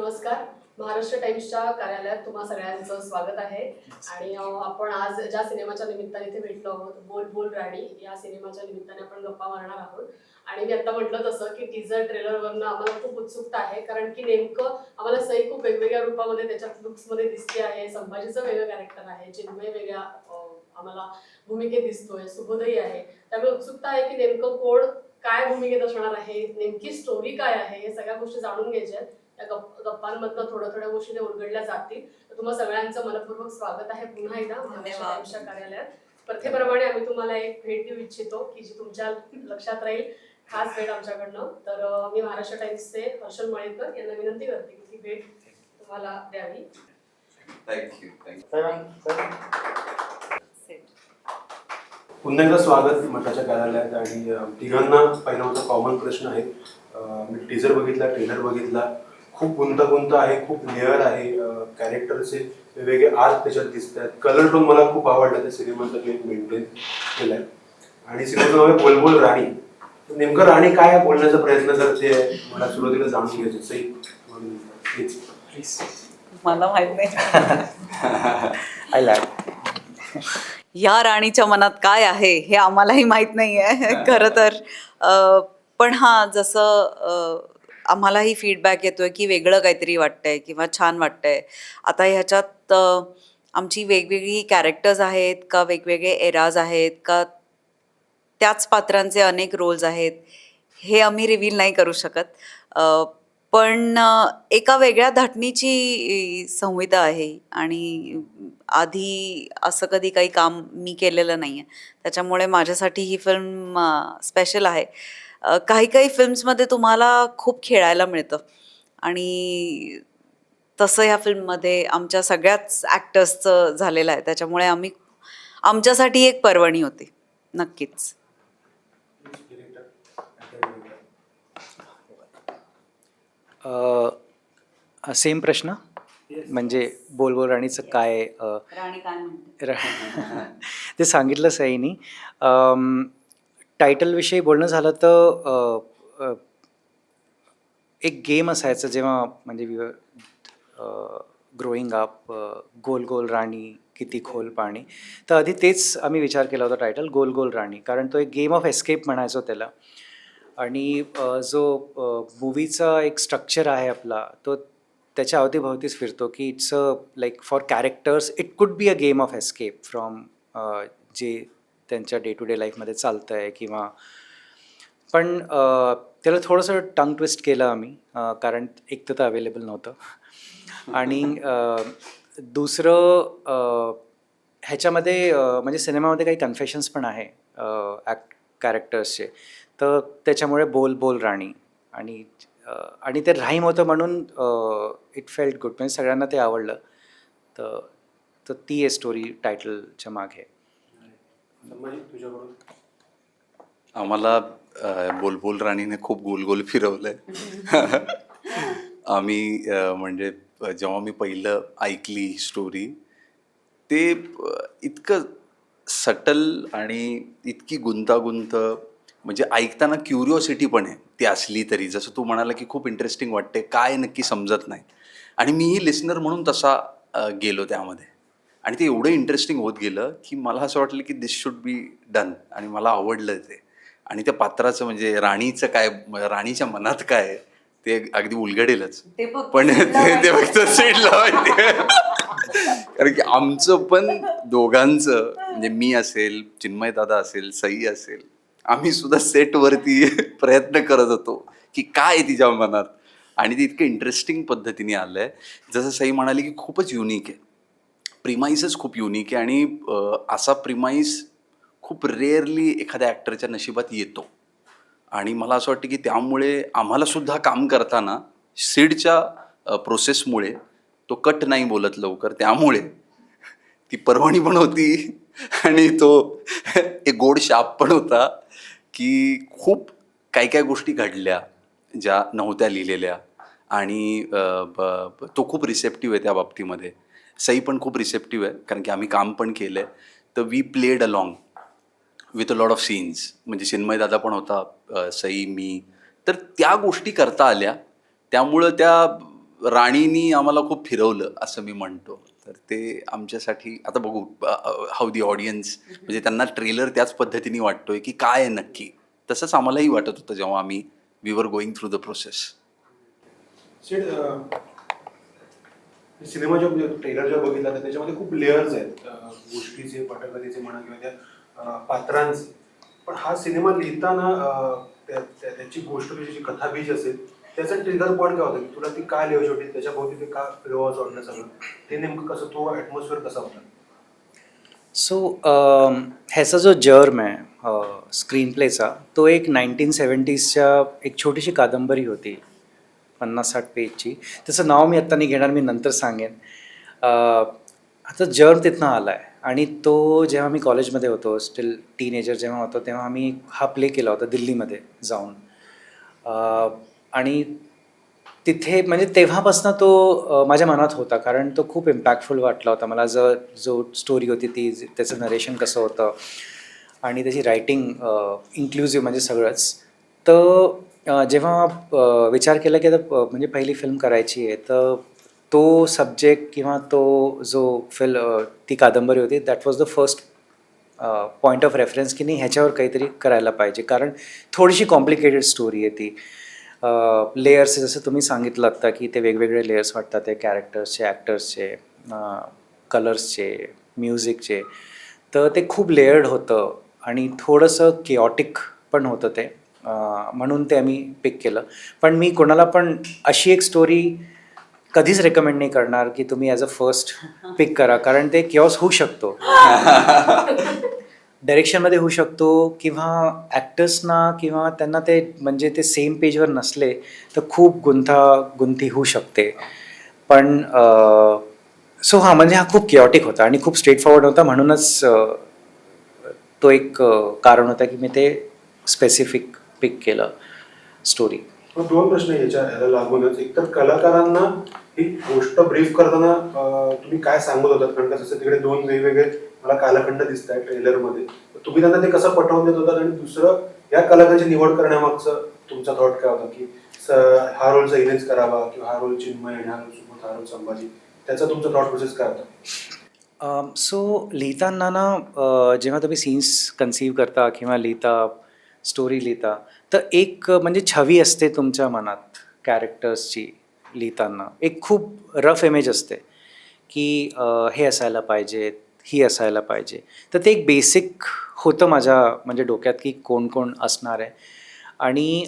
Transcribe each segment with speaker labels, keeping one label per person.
Speaker 1: नमस्कार. महाराष्ट्र टाइम्सच्या कार्यालयात तुम्हा सगळ्यांचं स्वागत आहे. आणि आपण आज ज्या सिनेमाच्या निमित्ताने इथे भेटलो आहोत, बोल बोल राणी या सिनेमाच्या निमित्ताने आपण गप्पा मारणार आहोत. आणि मी आता म्हटलं तसं की टीझर ट्रेलरवरनं आम्हाला खूप उत्सुकता आहे, कारण की नेमकं आम्हाला सई खूप वेगवेगळ्या रूपामध्ये त्याच्या लुक्समध्ये दिसते आहे. संभाजीचं वेगळं कॅरेक्टर आहे, चिन्मय वेगळ्या आम्हाला भूमिकेत दिसतोय, सुबोधही आहे. त्यामुळे उत्सुकता आहे की नेमकं कोण काय भूमिकेत असणार आहे, नेमकी स्टोरी काय आहे, हे सगळ्या गोष्टी जाणून घ्यायच्या आहेत. त्या गप्पांमधनं थोड्या गोष्टी उलगडल्या जातील. तर तुम्हा सगळ्यांचं मनपूर्वक स्वागत आहे पुन्हा एकदा महाराष्ट्र टाइम्सच्या कार्यालयात. प्रथेप्रमाणे आम्ही तुम्हाला एक भेट देऊ इच्छितो की जी तुमच्या लक्षात राहील, खास भेट आमच्याकडनं. तर मी महाराष्ट्र टाइम्सचे हर्षल मळेकर यांना विनंती करते की ती भेट तुम्हाला द्यावी.
Speaker 2: थँक्यू.
Speaker 3: पुन्हा एकदा स्वागत मठाच्या कार्यालयात. आणि तिघांना पहिला माझा कॉमन प्रश्न आहे. मी टीजर बघितला, ट्रेलर बघितला, खूप गुंतागुंत आहे, खूप लेअर आहे, कॅरेक्टरचे वेगवेगळे आर्क त्याच्यात दिसत आहेत. कलर टोन मला खूप आवडला त्या सिनेमाचा मेंटेन केलाय. आणि सिनेमाचं नाव आहे बोल बोल राणी. नेमकं राणी काय बोलण्याचा प्रयत्न करते मला सुरुवातीला जाणून घ्यायचं. सई प्लीज.
Speaker 4: मला माहित नाही.
Speaker 5: आय लॅक
Speaker 4: या राणीच्या मनात काय आहे हे आम्हालाही माहित नाही आहे खरं तर. पण हां, जसं आम्हालाही फीडबॅक येतोय की वेगळं काहीतरी वाटतंय किंवा छान वाटतंय. आता ह्याच्यात आमची वेगवेगळी कॅरेक्टर्स आहेत का, वेगवेगळे एराज आहेत का, त्याच पात्रांचे अनेक रोल्स आहेत, हे आम्ही रिव्हील नाही करू शकत. पण एका वेगळ्या धाटणीची संहिता आहे आणि आधी असं कधी काही काम मी केलेलं नाही आहे. त्याच्यामुळे माझ्यासाठी ही फिल्म स्पेशल आहे. काही फिल्म्समध्ये तुम्हाला खूप खेळायला मिळतं आणि तसं ह्या फिल्ममध्ये आमच्या सगळ्याच ॲक्टर्सचं झालेलं आहे. त्याच्यामुळे आमच्यासाठी एक पर्वणी होती नक्कीच.
Speaker 5: सेम प्रश्न म्हणजे बोल बोल राणीचं काय
Speaker 4: राणी काय म्हणते?
Speaker 5: ते सांगितलं सईनी. टायटलविषयी बोलणं झालं तर एक गेम असायचं जेव्हा म्हणजे ग्रोईंग अप, गोल गोल राणी किती खोल पाणी. तर आधी तेच आम्ही विचार केला होता टायटल गोल गोल राणी, कारण तो एक गेम ऑफ एस्केप म्हणायचो त्याला. आणि जो मूवीचा एक स्ट्रक्चर आहे आपला, तो त्याच्या अवतीभवतीच फिरतो की it's a like for characters it could be a game of escape from जे त्यांच्या डे टू डे लाईफमध्ये चालतं आहे किंवा. पण त्याला थोडंसं टंग ट्विस्ट केलं आम्ही, कारण एक तर अवेलेबल नव्हतं. आणि दुसरं ह्याच्यामध्ये म्हणजे सिनेमामध्ये काही कन्फेशन्स पण आहे कॅरेक्टर्सचे, तर त्याच्यामुळे बोल बोल राणी. आणि ते राईम होतं म्हणून इट फेल्ट गुड, म्हणजे सगळ्यांना ते आवडलं. तर ती आहे स्टोरी टायटलच्या मागे.
Speaker 3: तुझ्याकडून
Speaker 2: आम्हाला बोल बोल राणीने खूप गोल गोल फिरवलंय. आम्ही म्हणजे जेव्हा मी पहिलं ऐकली स्टोरी, ते इतकं सटल आणि इतकी गुंतागुंत, म्हणजे ऐकताना क्युरिओसिटी पण आहे ती असली तरी. जसं तू म्हणाला की खूप इंटरेस्टिंग वाटते, काय नक्की समजत नाही. आणि मीही लिसनर म्हणून तसा गेलो त्यामध्ये. आणि ते एवढं इंटरेस्टिंग होत गेलं की मला असं वाटलं की दिस शुड बी डन. आणि मला आवडलं ते. आणि त्या पात्राचं म्हणजे राणीचं काय, राणीच्या मनात काय ते अगदी उलगडेलच. पण ते फक्त सीडला माहिती. कारण की आमचं पण दोघांचं, म्हणजे मी असेल, चिन्मय दादा असेल, सई असेल, आम्ही सुद्धा सेटवरती प्रयत्न करत होतो की काय तिच्या मनात. आणि ते इतकं इंटरेस्टिंग पद्धतीने आलं आहे. जसं सई म्हणाली की खूपच युनिक आहे, प्रिमाइसच खूप युनिक आहे. आणि असा प्रिमाइस खूप रेअरली एखाद्या ॲक्टरच्या नशिबात येतो. आणि मला असं वाटतं की त्यामुळे आम्हालासुद्धा काम करताना सीडच्या प्रोसेसमुळे तो कट नाही बोलत लवकर, त्यामुळे ती पर्वणी पण होती. आणि तो एक गोड शाप पण होता की खूप काय गोष्टी घडल्या ज्या नव्हत्या लिहिलेल्या. आणि तो खूप रिसेप्टिव्ह आहे त्या बाबतीमध्ये. सई पण खूप रिसेप्टिव्ह आहे, कारण की आम्ही काम पण केलं आहे. तर we played along with a lot of scenes. म्हणजे चिन्मय दादा पण होता, सई, मी. तर त्या गोष्टी करता आल्या. त्यामुळं त्या राणीनी आम्हाला खूप फिरवलं असं मी म्हणतो. तर ते आमच्यासाठी आता बघू हाऊ दी ऑडियन्स, म्हणजे त्यांना ट्रेलर त्याच पद्धतीने वाटतोय की काय आहे नक्की, तसंच आम्हालाही वाटत होतं जेव्हा आम्ही we were going through the process.
Speaker 3: शेट, सिनेमाच्या ट्रेलर जेव्हा बघितला तर त्याच्यामध्ये खूप लेअर्स आहेत, गोष्टीचे, पटकथेचे म्हणा किंवा त्या पात्रांचे. पण हा सिनेमा लिहिताना त्याची गोष्ट, त्याची कथाबीज असेल, त्याचा ट्रिगर पॉईंट काय होता की तुला ती का लिहायची होती, त्याच्या भोवती ते का फिरवायचं वाटलं सगळं, ते नेमकं कसं, तो ॲटमॉस्फिअर कसा होता?
Speaker 5: सो ह्याचा जो जर्म आहे स्क्रीन प्लेचा, तो एक 1970sच्या एक छोटीशी कादंबरी होती 50-60 पेजची. त्याचं नाव मी आत्ता नाही घेणार, मी नंतर सांगेन. आता जर्म तिथनं आला आहे आणि तो जेव्हा मी कॉलेजमध्ये होतो, स्टील टीनेजर जेव्हा होतो, तेव्हा आम्ही हा प्ले केला होता दिल्लीमध्ये जाऊन. आणि तिथे म्हणजे तेव्हापासून तो माझ्या मनात होता, कारण तो खूप इम्पॅक्टफुल वाटला होता मला. जो स्टोरी होती ती, त्याचं नरेशन कसं होतं आणि त्याची रायटिंग इन्क्लुझिव्ह, म्हणजे सगळंच. तर जेव्हा विचार केला की आता म्हणजे पहिली फिल्म करायची आहे, तर तो सब्जेक्ट किंवा तो जो ती कादंबरी होती, that was the first point of reference की नाही, ह्याच्यावर काहीतरी करायला पाहिजे, कारण थोडीशी कॉम्प्लिकेटेड स्टोरी आहे ती. लेयर्स, जसं तुम्ही सांगितलं आत्ता की ते वेगवेगळे लेयर्स वाटतात, ते कॅरेक्टर्सचे, ॲक्टर्सचे, कलर्सचे, म्युझिकचे. तर ते खूप लेयर्ड होतं आणि थोडंसं केऑटिक पण होतं ते. म्हणून ते आम्ही पिक केलं. पण मी कोणाला पण अशी एक स्टोरी कधीच रेकमेंड नाही करणार की तुम्ही ॲज अ फर्स्ट पिक करा, कारण ते किऑस होऊ शकतो. डायरेक्शनमध्ये होऊ शकतो किंवा ॲक्टर्सना किंवा त्यांना ते म्हणजे ते सेम पेजवर नसले तर खूप गुंतागुंती होऊ शकते. पण सो हां, म्हणजे हा खूप किऑटिक होता आणि खूप स्ट्रेट फॉरवर्ड होता, म्हणूनच तो एक कारण होता की मी ते स्पेसिफिक पिक केलं स्टोरी.
Speaker 3: मग दोन प्रश्न याला लागूनच. एक तर कलाकारांना ही गोष्ट ब्रीफ करताना तुम्ही काय सांगत होतात, कारण कसं तिकडे दोन वेगवेगळे मला कालखंड दिसत आहे ट्रेलरमध्ये, तुम्ही त्यांना ते कसं पटवून देत होतात? आणि दुसरं, या कलाकारांची निवड करण्यामागचं तुमचा थॉट काय होता की हा रोल सैनेच करावा किंवा हा रोल चिन्मय आणि हा रोल सुबोध, हा रोल संभाजी, त्याचा तुमचा थॉट प्रोसेस काय होता?
Speaker 5: सो लिहिताना ना, जेव्हा तुम्ही सीन्स कन्सीव्ह करता किंवा लिहिता, स्टोरी लिहिता, तर एक म्हणजे छवी असते तुमच्या मनात कॅरेक्टर्सची लिहिताना. एक खूप रफ इमेज असते की हे असायला पाहिजे, ही असायला पाहिजे. तर ते एक बेसिक होतं माझ्या म्हणजे डोक्यात की कोण कोण असणार आहे. आणि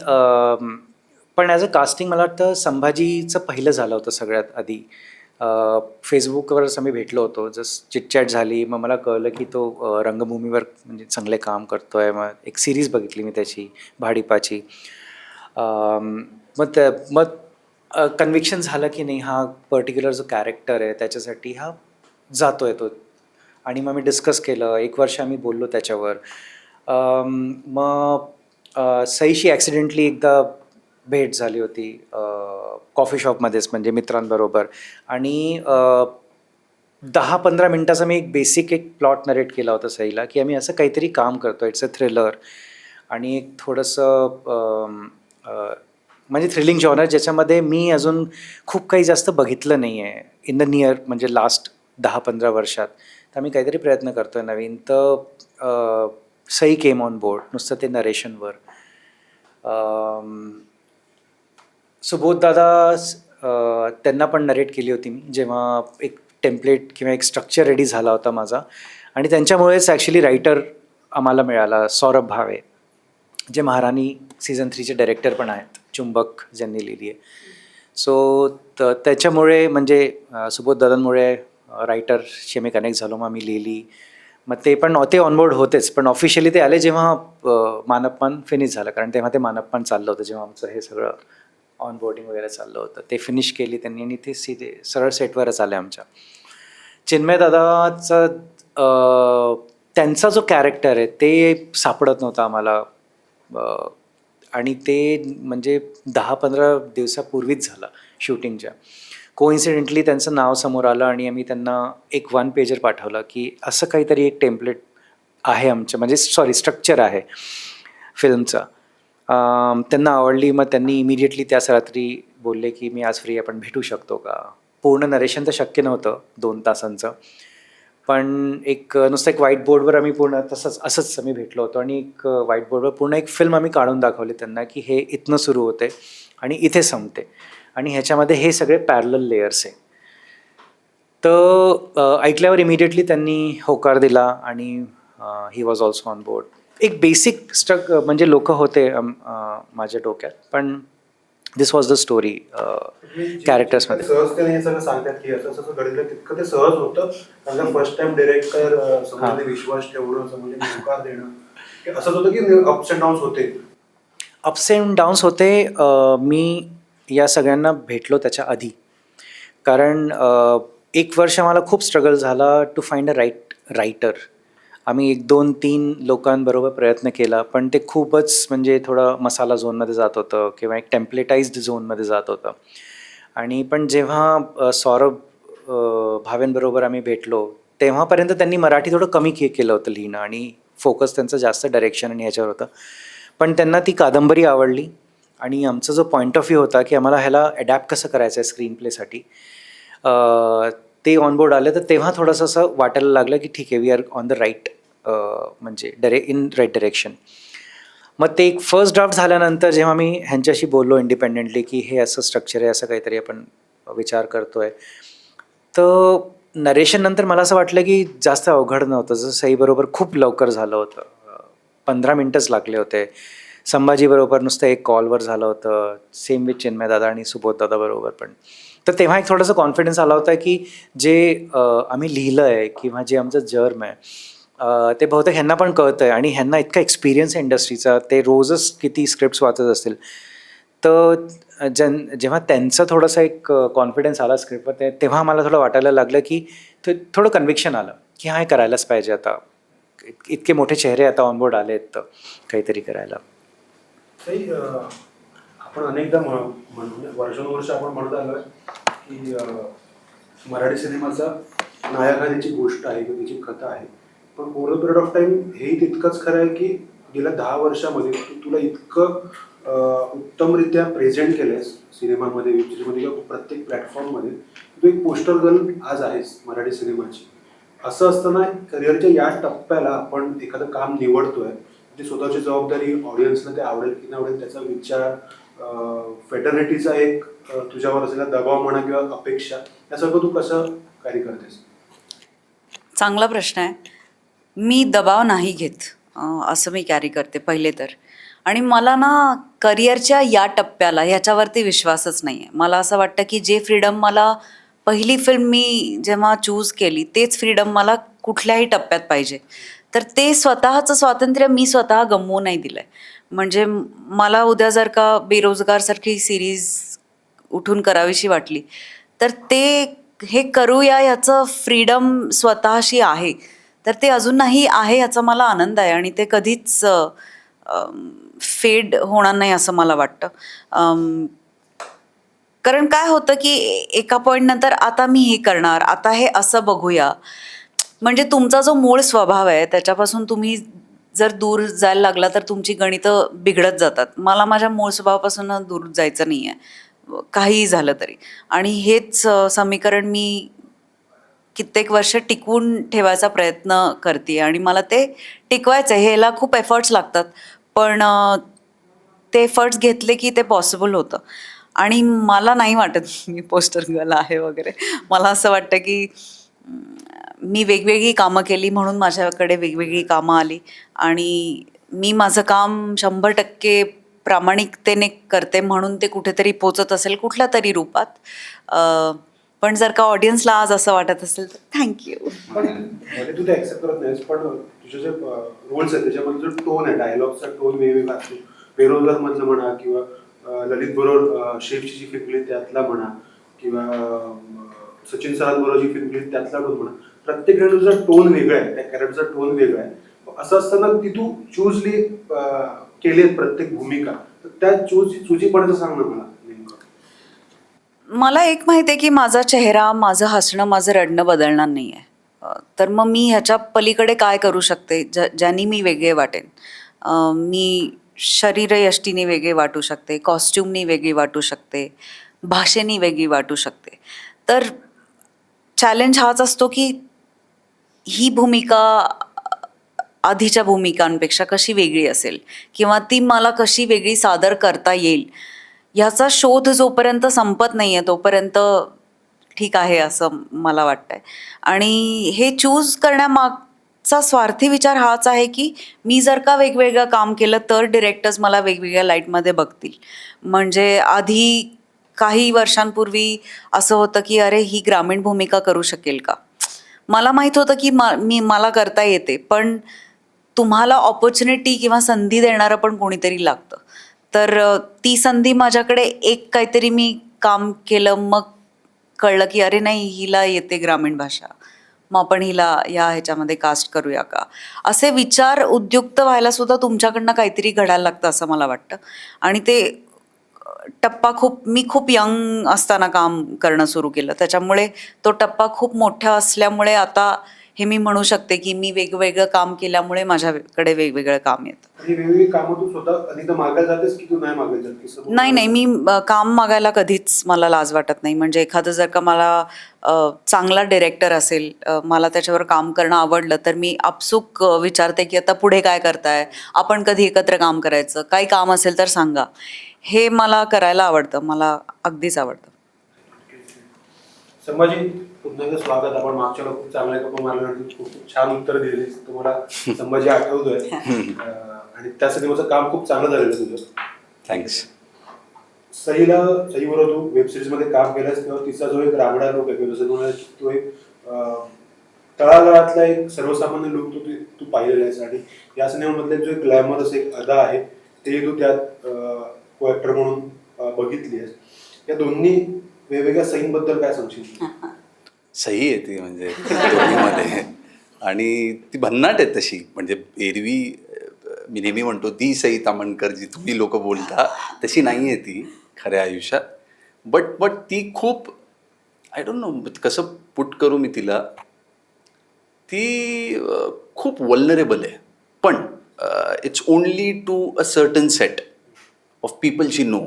Speaker 5: पण ॲज अ कास्टिंग मला वाटतं संभाजीचं पहिलं झालं होतं सगळ्यात आधी. फेसबुकवरच आम्ही भेटलो होतो, जस्ट चिटचॅट झाली. मग मला कळलं की तो रंगभूमीवर म्हणजे चांगले काम करतो आहे. मग एक सिरीज बघितली मी त्याची, भाडीपाची. मग कन्व्हिक्शन झालं की नाही, हा पर्टिक्युलर जो कॅरेक्टर आहे त्याच्यासाठी हा जातो आहे तो. आणि मग मी डिस्कस केलं, 1 वर्ष आम्ही बोललो त्याच्यावर. मग सईशी ॲक्सिडेंटली एकदा भेट झाली होती कॉफी शॉपमध्येच, म्हणजे मित्रांबरोबर. आणि 10-15 मिनटाचा मी एक प्लॉट नरेट केला होता सईला की आम्ही असं काहीतरी काम करतो, इट्स अ थ्रिलर आणि एक थोडंसं म्हणजे थ्रिलिंग जॉनर, ज्याच्यामध्ये मी अजून खूप काही जास्त बघितलं नाही आहे इन द नियर, म्हणजे लास्ट 10-15 वर्षात. तर आम्ही काहीतरी प्रयत्न करतो आहे नवीन. तर सई केम ऑन बोर्ड नुसतं ते नरेशनवर. सुबोध दादा त्यांना पण नरेट केली होती मी, जेव्हा एक टेम्पलेट किंवा एक स्ट्रक्चर रेडी झाला होता माझा. आणि त्यांच्यामुळेच ॲक्च्युली रायटर आम्हाला मिळाला, सौरभ भावे, जे महाराणी सीझन 3चे डायरेक्टर पण आहेत, चुंबक ज्यांनी लिहिली आहे. सो त्याच्यामुळे म्हणजे सुबोध दादांमुळे रायटरशी मी कनेक्ट झालो. मग मी लिहिली. मग ते पण ते ऑनबोर्ड होतेच, पण ऑफिशियली ते आले जेव्हा मानप्पान फिनिश झालं, कारण तेव्हा ते मानप्पान चाललं होतं जेव्हा आमचं हे सगळं ऑनबोर्डिंग वगैरे चाललं होतं. ते फिनिश केली त्यांनी आणि ते सरळ सेटवरच आले आमच्या. चिन्मय दादाचं त्यांचा जो कॅरेक्टर आहे ते सापडत नव्हतं आम्हाला. आणि ते म्हणजे 10-15 दिवसापूर्वीच झालं शूटिंगच्या. कोइन्सिडेंटली त्यांचं नाव समोर आलं आणि आम्ही त्यांना एक 1 पेजर पाठवलं की असं काहीतरी एक टेम्पलेट आहे आमचं, म्हणजे स्ट्रक्चर आहे फिल्मचं. त्यांना आवडली. मग त्यांनी इमिडिएटली त्याच रात्री बोलले की मी आज फ्री आपण भेटू शकतो का. पूर्ण नरेशन तर शक्य नव्हतं 2 तासांचं, पण एक नुसतं एक व्हाईट बोर्डवर आम्ही पूर्ण असंच आम्ही भेटलो होतो आणि एक व्हाईट बोर्डवर पूर्ण एक फिल्म आम्ही काढून दाखवली त्यांना की हे इथनं सुरू होते आणि इथे संपते आणि ह्याच्यामध्ये हे सगळे पॅरलल लेयर्स आहे. तर ऐकल्यावर इमिडिएटली त्यांनी होकार दिला आणि he was also on board. एक बेसिक म्हणजे लोक होते माझ्या डोक्यात, पण दिस वॉज द स्टोरी कॅरेक्टर्समध्ये.
Speaker 3: सहजतेने हे सगळं सांगतात की असं असं घडलं, तितकं ते सहज होतं. कारण फर्स्ट टाइम डिरेक्टर समोर विश्वास ठेवणं, समोर होकार देणं, हे असंच होतं की अप्स अँड डाऊन्स होते.
Speaker 5: अप्स अँड डाऊन्स होते. मी या सगळ्यांना भेटलो त्याच्या आधी, कारण 1 वर्ष मला खूप स्ट्रगल झाला टू फाइंड अ रायटर. आम्ही 1, 2, 3 लोकांबरोबर प्रयत्न केला, पण ते खूपच म्हणजे थोडं मसाला झोनमध्ये जात होतं किंवा एक टेम्पलेटाइज्ड झोनमध्ये जात होतं. आणि पण जेव्हा सौरभ भावेंबरोबर आम्ही भेटलो तेव्हापर्यंत त्यांनी मराठी थोडं कमी केलं होतं लिहिणं आणि फोकस त्यांचं जास्त डायरेक्शन आणि ह्याच्यावर होतं. पण त्यांना ती कादंबरी आवडली आणि आमचा जो पॉईंट ऑफ व्ह्यू होता की आम्हाला ह्याला ॲडॅप्ट कसं करायचं आहे स्क्रीन प्लेसाठी, ते ऑनबोर्ड आलं. तर तेव्हा थोडंसं असं वाटायला लागलं की ठीक आहे, we are on the right म्हणजे इन राईट डायरेक्शन. मग ते एक फर्स्ट ड्राफ्ट झाल्यानंतर जेव्हा मी ह्यांच्याशी बोललो इंडिपेंडेंटली की हे असं स्ट्रक्चर आहे, असं काहीतरी आपण विचार करतो आहे, तर नरेशननंतर मला असं वाटलं की जास्त अवघड नव्हतं. जसं सईबरोबर खूप लवकर झालं होतं, 15 मिनटंच लागले होते. संभाजीबरोबर नुसतं एक कॉलवर झालं होतं, सेम विथ चिन्मय दादा आणि सुबोध दादा बरोबर पण. तर तेव्हा एक थोडंसं कॉन्फिडन्स आला होता की जे आम्ही लिहिलं आहे किंवा जे आमचं जर्म आहे ते बहुतेक ह्यांना पण कळतं आहे आणि ह्यांना इतका एक्सपिरियन्स आहे इंडस्ट्रीचा, ते रोजच किती स्क्रिप्ट्स वाचत असतील. तर जेव्हा त्यांचं थोडंसं एक कॉन्फिडन्स आला स्क्रिप्टवर, तेव्हा मला थोडं वाटायला लागलं की थोडं कन्व्हिक्शन आलं की हा हे करायलाच पाहिजे आता. इतके मोठे चेहरे आता ऑनबोर्ड आले आहेत तर काहीतरी करायला.
Speaker 3: आपण अनेकदा वर्षानुवर्ष आपण म्हणत आलो की मराठी सिनेमाचा नायक हा त्याची गोष्ट आहे किंवा त्याची कथा आहे. पण over the period of time हेही तितकंच खरं आहे की गेल्या 10 वर्षामध्ये तुला इतकं उत्तमरित्या प्रेझेंट केलंयस सिनेमामध्ये, वेब सिरीजमध्ये किंवा प्रत्येक प्लॅटफॉर्ममध्ये. तू एक पोस्टर गर्ल आज आहेस मराठी सिनेमाची. असं असताना करिअरच्या या टप्प्याला आपण एखादं काम निवडतोय, ती स्वतःची जबाबदारी, ऑडियन्सला ते आवडेल की नाही आवडेल त्याचा विचार, फेटर्निटीचा एक तुझ्यावर असलेला दबाव म्हणा किंवा अपेक्षा, या सगळं तू कसं कॅरी करतेस?
Speaker 4: चांगला प्रश्न आहे. मी दबाव नाही घेत, असं मी कॅरी करते पहिले तर. आणि मला ना करिअरच्या या टप्प्याला ह्याच्यावरती विश्वासच नाही आहे. मला असं वाटतं की जे फ्रीडम मला पहिली फिल्म मी जेव्हा चूज केली तेच फ्रीडम मला कुठल्याही टप्प्यात पाहिजे. तर ते स्वतःचं स्वातंत्र्य मी स्वतः गमवू नाही दिलं आहे. म्हणजे मला उद्या जर का बेरोजगारसारखी सिरीज उठून करावीशी वाटली तर ते हे करूया याचं फ्रीडम स्वतःशी आहे. तर ते अजूनही आहे याचा मला आनंद आहे आणि ते कधीच फेड होणार नाही असं मला वाटतं. कारण काय होतं की एका पॉईंट नंतर आता मी हे करणार, आता हे असं बघूया, म्हणजे तुमचा जो मूळ स्वभाव आहे त्याच्यापासून तुम्ही जर दूर जायला लागला तर तुमची गणितं बिघडत जातात. मला माझ्या मूळ स्वभावापासून दूर जायचं नाही आहे काहीही झालं तरी. आणि हेच समीकरण मी कित्येक वर्ष टिकवून ठेवायचा प्रयत्न करते आणि मला ते टिकवायचं आहे. ह्याला खूप एफर्ट्स लागतात, पण ते एफर्ट्स घेतले की ते पॉसिबल होतं. आणि मला नाही वाटत मी पोस्टर गर्ल आहे वगैरे. मला असं वाटतं की मी वेगवेगळी कामं केली म्हणून माझ्याकडे वेगवेगळी कामं आली आणि मी माझं काम 100% प्रामाणिकतेने करते म्हणून ते कुठेतरी पोचत असेल कुठल्या तरी रूपात. पण जर का ऑडियन्सला आज असं वाटत असेल तर थँक्यू.
Speaker 3: पण तू ते ऍक्सेप्ट करत नाहीस, पण तुझे जे रोल्स आहेत त्याच्यामध्ये जो टोन आहे, डायलॉगचा टोन वेगवेगळा असतो. बेरोजगार मधलं म्हणा किंवा ललित बरोबर शेफची जी फिल्म केली त्यातला म्हणा किंवा सचिन सरांबरोबर जी फिल्म केली त्यातला टोन म्हणा, प्रत्येक तुझा टोन वेगळा आहे, त्या कॅरेक्टरचा टोन वेगळा आहे. असं असताना ती तू चूजली केली प्रत्येक भूमिका, तर त्या चुजीपणाचं सांग ना मला नेमकं.
Speaker 4: मला एक माहिती आहे की माझा चेहरा, माझं हसणं, माझं रडणं बदलणार नाही आहे. तर मग मी ह्याच्या पलीकडे काय करू शकते ज्यांनी मी वेगळे वाटेन. मी शरीरयष्टीने वेगळे वाटू शकते, कॉस्ट्युमनी वेगळी वाटू शकते, भाषेनी वेगळी वाटू शकते. तर चॅलेंज हाच असतो की ही भूमिका आधीच्या भूमिकांपेक्षा कशी वेगळी असेल किंवा ती मला कशी वेगळी सादर करता येईल, ह्याचा शोध जोपर्यंत संपत नाही आहे तोपर्यंत ठीक आहे असं मला वाटतंय. आणि हे चूज करण्यामागचा स्वार्थी विचार हाच आहे की मी जर का वेगवेगळं काम केलं तर डिरेक्टर्स मला वेगवेगळ्या लाईटमध्ये बघतील. म्हणजे आधी काही वर्षांपूर्वी असं होतं की अरे ही ग्रामीण भूमिका करू शकेल का. मला माहीत होतं की मला करता येते, पण तुम्हाला ऑपॉर्च्युनिटी किंवा संधी देणारं पण कोणीतरी लागतं. तर ती संधी माझ्याकडे एक काहीतरी मी काम केलं, मग कळलं की अरे नाही हिला येते ग्रामीण भाषा, मग आपण हिला या ह्याच्यामध्ये कास्ट करूया का. असे विचार उद्युक्त व्हायला सुद्धा तुमच्याकडनं काहीतरी घडायला लागतं असं मला वाटतं. आणि ते टप्पा मी खूप यंग असताना काम करणं सुरू केलं, त्याच्यामुळे तो टप्पा खूप मोठा असल्यामुळे आता हे मी म्हणू शकते की मी वेगवेगळं काम केल्यामुळे माझ्याकडे वेगवेगळं काम येतं.
Speaker 3: आणि वेगवेगळी कामं तू स्वतः अनेकदा मागायला जातेस की तू नाही मागायला जात की समोर-
Speaker 4: नाही, मी काम मागायला कधीच मला लाज वाटत नाही. म्हणजे एखादं जर का मला चांगला डिरेक्टर असेल, मला त्याच्यावर काम करणं आवडलं, तर मी आपसूक विचारते की आता पुढे काय करताय, आपण कधी एकत्र काम करायचं, काही काम असेल तर सांगा. हे मला करायला आवडतं, मला अगदीच आवडतं.
Speaker 3: संभाजी, पुन्हा एकदा स्वागत. आपण मागच्या वेळेला खूप चांगल्या गप्पा मारल्यानंतर खूप खूप छान उत्तर दिलेली. तुम्हाला संभाजी आठवतोय आणि त्या सिनेमाचं काम खूप चांगलं झालेलं तुझं.
Speaker 2: थँक्स.
Speaker 3: सईबरोबर तू वेब सिरीज मध्ये काम केलंस तेव्हा तिचा जो एक रांगडा लुक आहे किंवा जसं तुम्हाला तो एक तळागाळातला एक सर्वसामान्य लुक तू पाहिलेला आहेस आणि या सिनेमामधले जो एक ग्लॅमरस एक अदा आहे ते तू त्यात को ऍक्टर म्हणून बघितली आहेस. या दोन्ही वेगवेगळ्या सईंबद्दल काय सांगशील?
Speaker 2: सही आहे ती म्हणजे दोन्हीमध्ये. आणि ती भन्नाट आहे तशी. म्हणजे एरवी मी नेहमी म्हणतो ती सई तामणकर जी तुम्ही लोक बोलता तशी नाही आहे ती खऱ्या आयुष्यात. बट ती खूप आय डोंट नो कसं पुट करू मी तिला. ती खूप वल्नरेबल आहे, पण it's only to a certain set of people she know.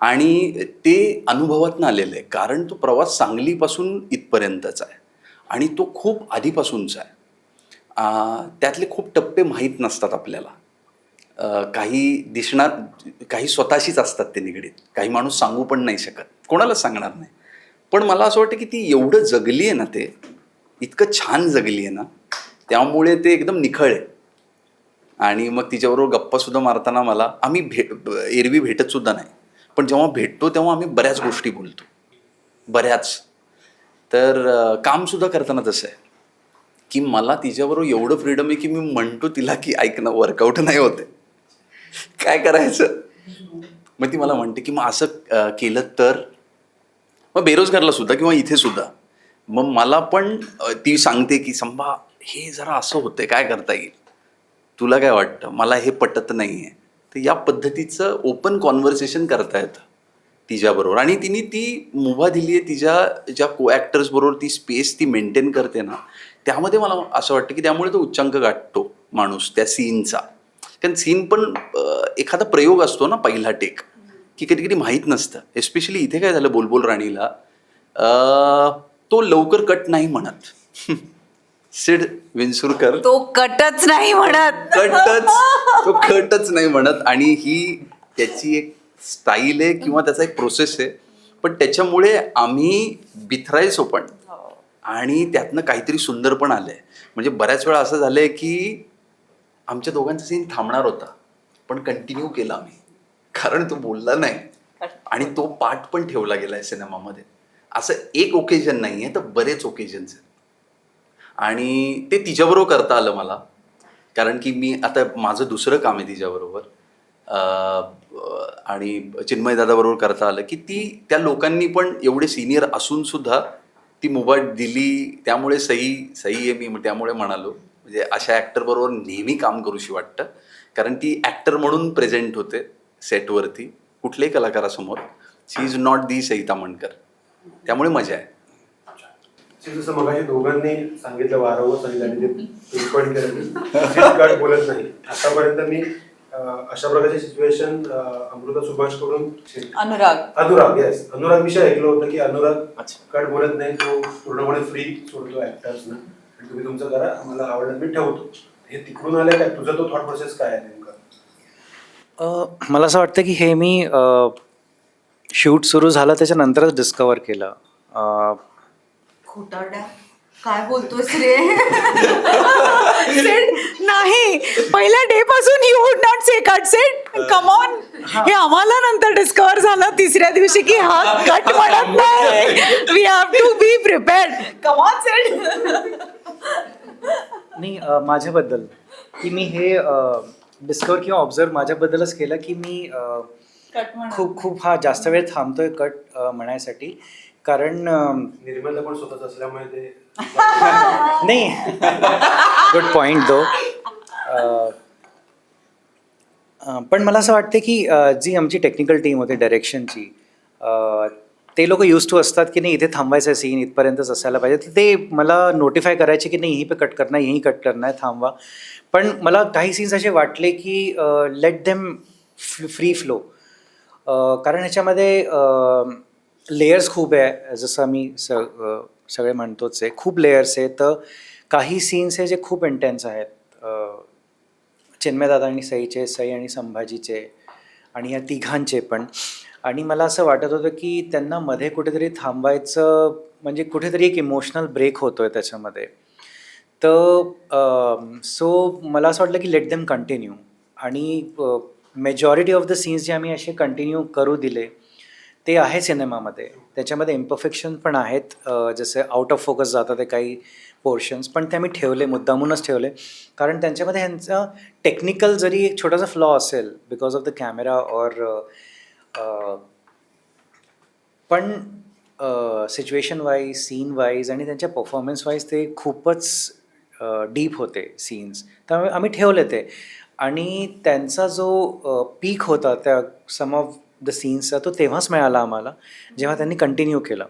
Speaker 2: आणि ते अनुभवातनं आलेलं आहे, कारण तो प्रवास सांगलीपासून इथपर्यंतचा आहे आणि तो खूप आधीपासूनचा आहे. त्यातले खूप टप्पे माहीत नसतात आपल्याला. काही दिसणार, काही स्वतःशीच असतात ते निगडीत. काही माणूस सांगू पण नाही शकत, कोणालाच सांगणार नाही. पण मला असं वाटतं की ती एवढं जगली आहे ना, ते इतकं छान जगली आहे ना, त्यामुळे ते एकदम निखळ आहे. आणि मग तिच्याबरोबर गप्पासुद्धा मारताना आम्ही एरवी भेटतसुद्धा नाही, पण जेव्हा भेटतो तेव्हा आम्ही बऱ्याच गोष्टी बोलतो, बऱ्याच. तर कामसुद्धा करताना तसं आहे की मला तिच्याबरोबर एवढं फ्रीडम आहे की मी म्हणतो तिला की ऐक ना, वर्कआउट नाही होते, काय करायचं. मग ती मला म्हणते की मग असं केलं तर. मग बेरोजगारला सुद्धा किंवा इथे सुद्धा मग मला पण ती सांगते की संभा हे जरा असं होतंय, काय करता येईल, तुला काय वाटतं, मला हे पटत नाही आहे. तर या पद्धतीचं ओपन कॉन्व्हर्सेशन करता येतं तिच्याबरोबर. आणि तिने ती मुभा दिली आहे तिच्या ज्या को ॲक्टर्स बरोबर. ती स्पेस ती मेंटेन करते ना, त्यामध्ये मला असं वाटतं की त्यामुळे तो उच्चांक गाठतो माणूस त्या सीनचा. कारण सीन पण एखादा प्रयोग असतो ना, पहिला टेक, की कधी कधी माहीत नसतं. एस्पेशली इथे काय झालं बोलबोल राणीला, तो लवकर कट नाही म्हणत. सिड विंचुरकर
Speaker 4: तो कटच नाही म्हणत.
Speaker 2: तो कटच नाही म्हणत. आणि ही त्याची एक स्टाईल आहे किंवा त्याचा एक प्रोसेस आहे. पण त्याच्यामुळे आम्ही बिथरायचो पण, आणि त्यातनं काहीतरी सुंदर पण आलंय. म्हणजे बऱ्याच वेळा असं झालंय की आमच्या दोघांचा सीन थांबणार होता, पण कंटिन्यू केला आम्ही, कारण तो बोलला नाही आणि तो पार्ट पण ठेवला गेलाय सिनेमामध्ये. असं एक ओकेजन नाही आहे, तर बरेच ओकेजन्स आहेत. आणि ते तिच्याबरोबर करता आलं मला, कारण की मी आता माझं दुसरं काम आहे तिच्याबरोबर. आणि चिन्मय दादाबरोबर करता आलं की त्या लोकांनी पण एवढे सिनियर असून सुद्धा ती मुभा दिली. त्यामुळे सई आहे मी त्यामुळे म्हणालो. म्हणजे अशा ॲक्टरबरोबर नेहमी काम करूशी वाटतं, कारण ती ॲक्टर म्हणून प्रेझेंट होते सेटवरती कुठल्याही कलाकारासमोर. शी is not the Sai Tamankar, त्यामुळे मजा आहे.
Speaker 3: जसं मगाशी दोघांनी सांगितलं, वारंवार सांगितलं आणि ते रिकॉर्ड केलं, बोलत नाही. आतापर्यंत मी अशा प्रकारचे सिच्युएशन अमृता सुभाष कडून
Speaker 4: अनुराग
Speaker 3: येस अनुराग विषय ऐकलं होतं की अनुराग
Speaker 2: अच्छा.
Speaker 3: कट बोलत नाही, तो पूर्णपणे फ्री सोडतो ऍक्टर्सना, आणि तुम्ही तुमचं करा, आम्हाला आवडलं मी ठेवतो. हे तिकडून आलंय काय, तुझा तो थॉट प्रोसेस काय आहे नेमका?
Speaker 5: मला असं वाटतं की हे मी शूट सुरू झालं त्याच्यानंतरच डिस्कवर केलं.
Speaker 4: खोटारड्या काय बोलतोयस रे? नाही, पहिल्या डे पासून you would not say cut set, come on. हे आम्हाला नंतर डिस्कवर झालं तिसऱ्या दिवशी की हा कट म्हणत नाही, we have to be prepared, come on set.
Speaker 5: नाही, माझ्याबद्दल की मी हे डिस्कवर किंवा ऑब्झर्व माझ्याबद्दलच केलं की मी खूप खूप जास्त वेळ थांबतोय कट म्हणायसाठी. कारण
Speaker 3: निर्माता पण स्वतःच असल्यामुळे ते
Speaker 5: नाही, गुड पॉईंट दो. पण मला असं वाटतं की जी आमची टेक्निकल टीम होती डायरेक्शनची, ते लोक यूज टू असतात की नाही इथे थांबायचं आहे, सीन इथपर्यंतच असायला पाहिजे. तर ते मला नोटिफाय करायचे की नाही यहीं पे कट करना आहे, यहीं कट करना आहे, थांबवा. पण मला काही सीन्स असे वाटले की लेट देम फ्री फ्लो. कारण ह्याच्यामध्ये लेयर्स खूप आहे, जसं आम्ही सगळे म्हणतोच आहे, खूप लेयर्स आहे. तर काही सीन्स आहे जे खूप इंटेन्स आहेत, चिन्मयदादा आणि सईचे, सई आणि संभाजीचे आणि या तिघांचे पण. आणि मला असं वाटत होतं की त्यांना मध्ये कुठेतरी थांबायचं, म्हणजे कुठेतरी एक इमोशनल ब्रेक होतो आहे त्याच्यामध्ये. तर सो मला असं वाटलं की लेट देम कंटिन्यू. आणि मेजॉरिटी ऑफ द सीन्स जे आम्ही असे कंटिन्यू करू दिले ते आहे सिनेमामध्ये. त्याच्यामध्ये इम्परफेक्शन पण आहेत, जसे आउट ऑफ फोकस जातात ते काही पोर्शन्स, पण ते आम्ही ठेवले, मुद्दामूनच ठेवले. कारण त्यांच्यामध्ये ह्यांचा टेक्निकल जरी एक छोटासा फ्लॉ असेल बिकॉज ऑफ द कॅमेरा और पण सिच्युएशन वाईज, सीन वाईज आणि त्यांच्या परफॉर्मन्स वाईज ते खूपच डीप होते सीन्स. त्यामुळे आम्ही ठेवले ते. आणि त्यांचा जो पीक होता त्या सम ऑफ द सीन्सचा, तो तेव्हाच मिळाला आम्हाला जेव्हा त्यांनी कंटिन्यू केलं.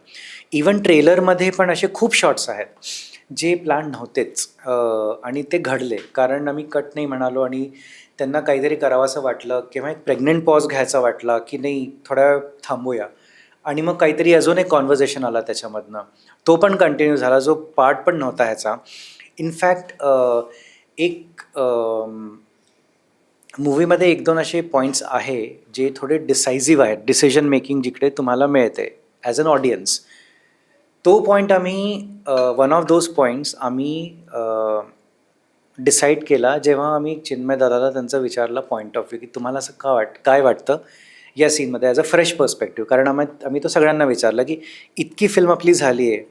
Speaker 5: इवन ट्रेलरमध्ये पण असे खूप शॉट्स आहेत जे प्लॅन नव्हतेच, आणि ते घडले कारण आम्ही कट नाही म्हणालो आणि त्यांना काहीतरी करावंसं वाटलं किंवा एक प्रेग्नंट पॉज घ्यायचा वाटला की नाही थोड्या वेळ थांबूया. आणि मग काहीतरी अजून एक कॉन्व्हर्सेशन आला त्याच्यामधनं, तो पण कंटिन्यू झाला, जो पार्ट पण नव्हता ह्याचा. इनफॅक्ट एक मूवीमध्ये एक दोन असे पॉईंट्स आहे जे थोडे डिसायझिव्ह आहेत, डिसिजन मेकिंग जिकडे तुम्हाला मिळते ॲज अन ऑडियन्स. तो पॉईंट आम्ही वन ऑफ दोज पॉईंट्स आम्ही डिसाईड केला जेव्हा आम्ही चिन्मयदादाला त्यांचा विचारला पॉईंट ऑफ व्ह्यू की तुम्हाला असं काय वाटतं या सीनमध्ये ॲज अ फ्रेश पर्स्पेक्टिव्ह. कारण आम्ही तो सगळ्यांना विचारलं की इतकी फिल्म आपली झाली आहे,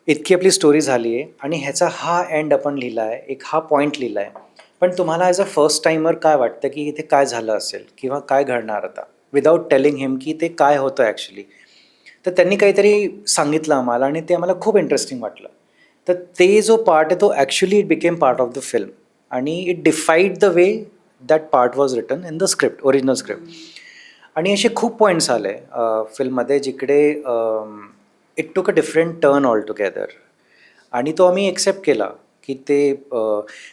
Speaker 5: इतकी आपली स्टोरी झाली आहे आणि ह्याचा हा एंड आपण लिहिला आहे, एक हा पॉईंट लिहिला आहे, पण तुम्हाला ॲज अ फर्स्ट टाइमर काय वाटतं की इथे काय झालं असेल किंवा काय घडणार आता, विदाऊट टेलिंग हिम की ते काय होतं ॲक्च्युली. तर त्यांनी काहीतरी सांगितलं आम्हाला आणि ते आम्हाला खूप इंटरेस्टिंग वाटलं. तर ते जो पार्ट आहे तो actually it became part of the film आणि it defied the way that part was written in the script, original script. आणि असे खूप पॉईंट्स आले फिल्ममध्ये जिकडे it took a different turn altogether. आणि तो आम्ही एक्सेप्ट केला की ते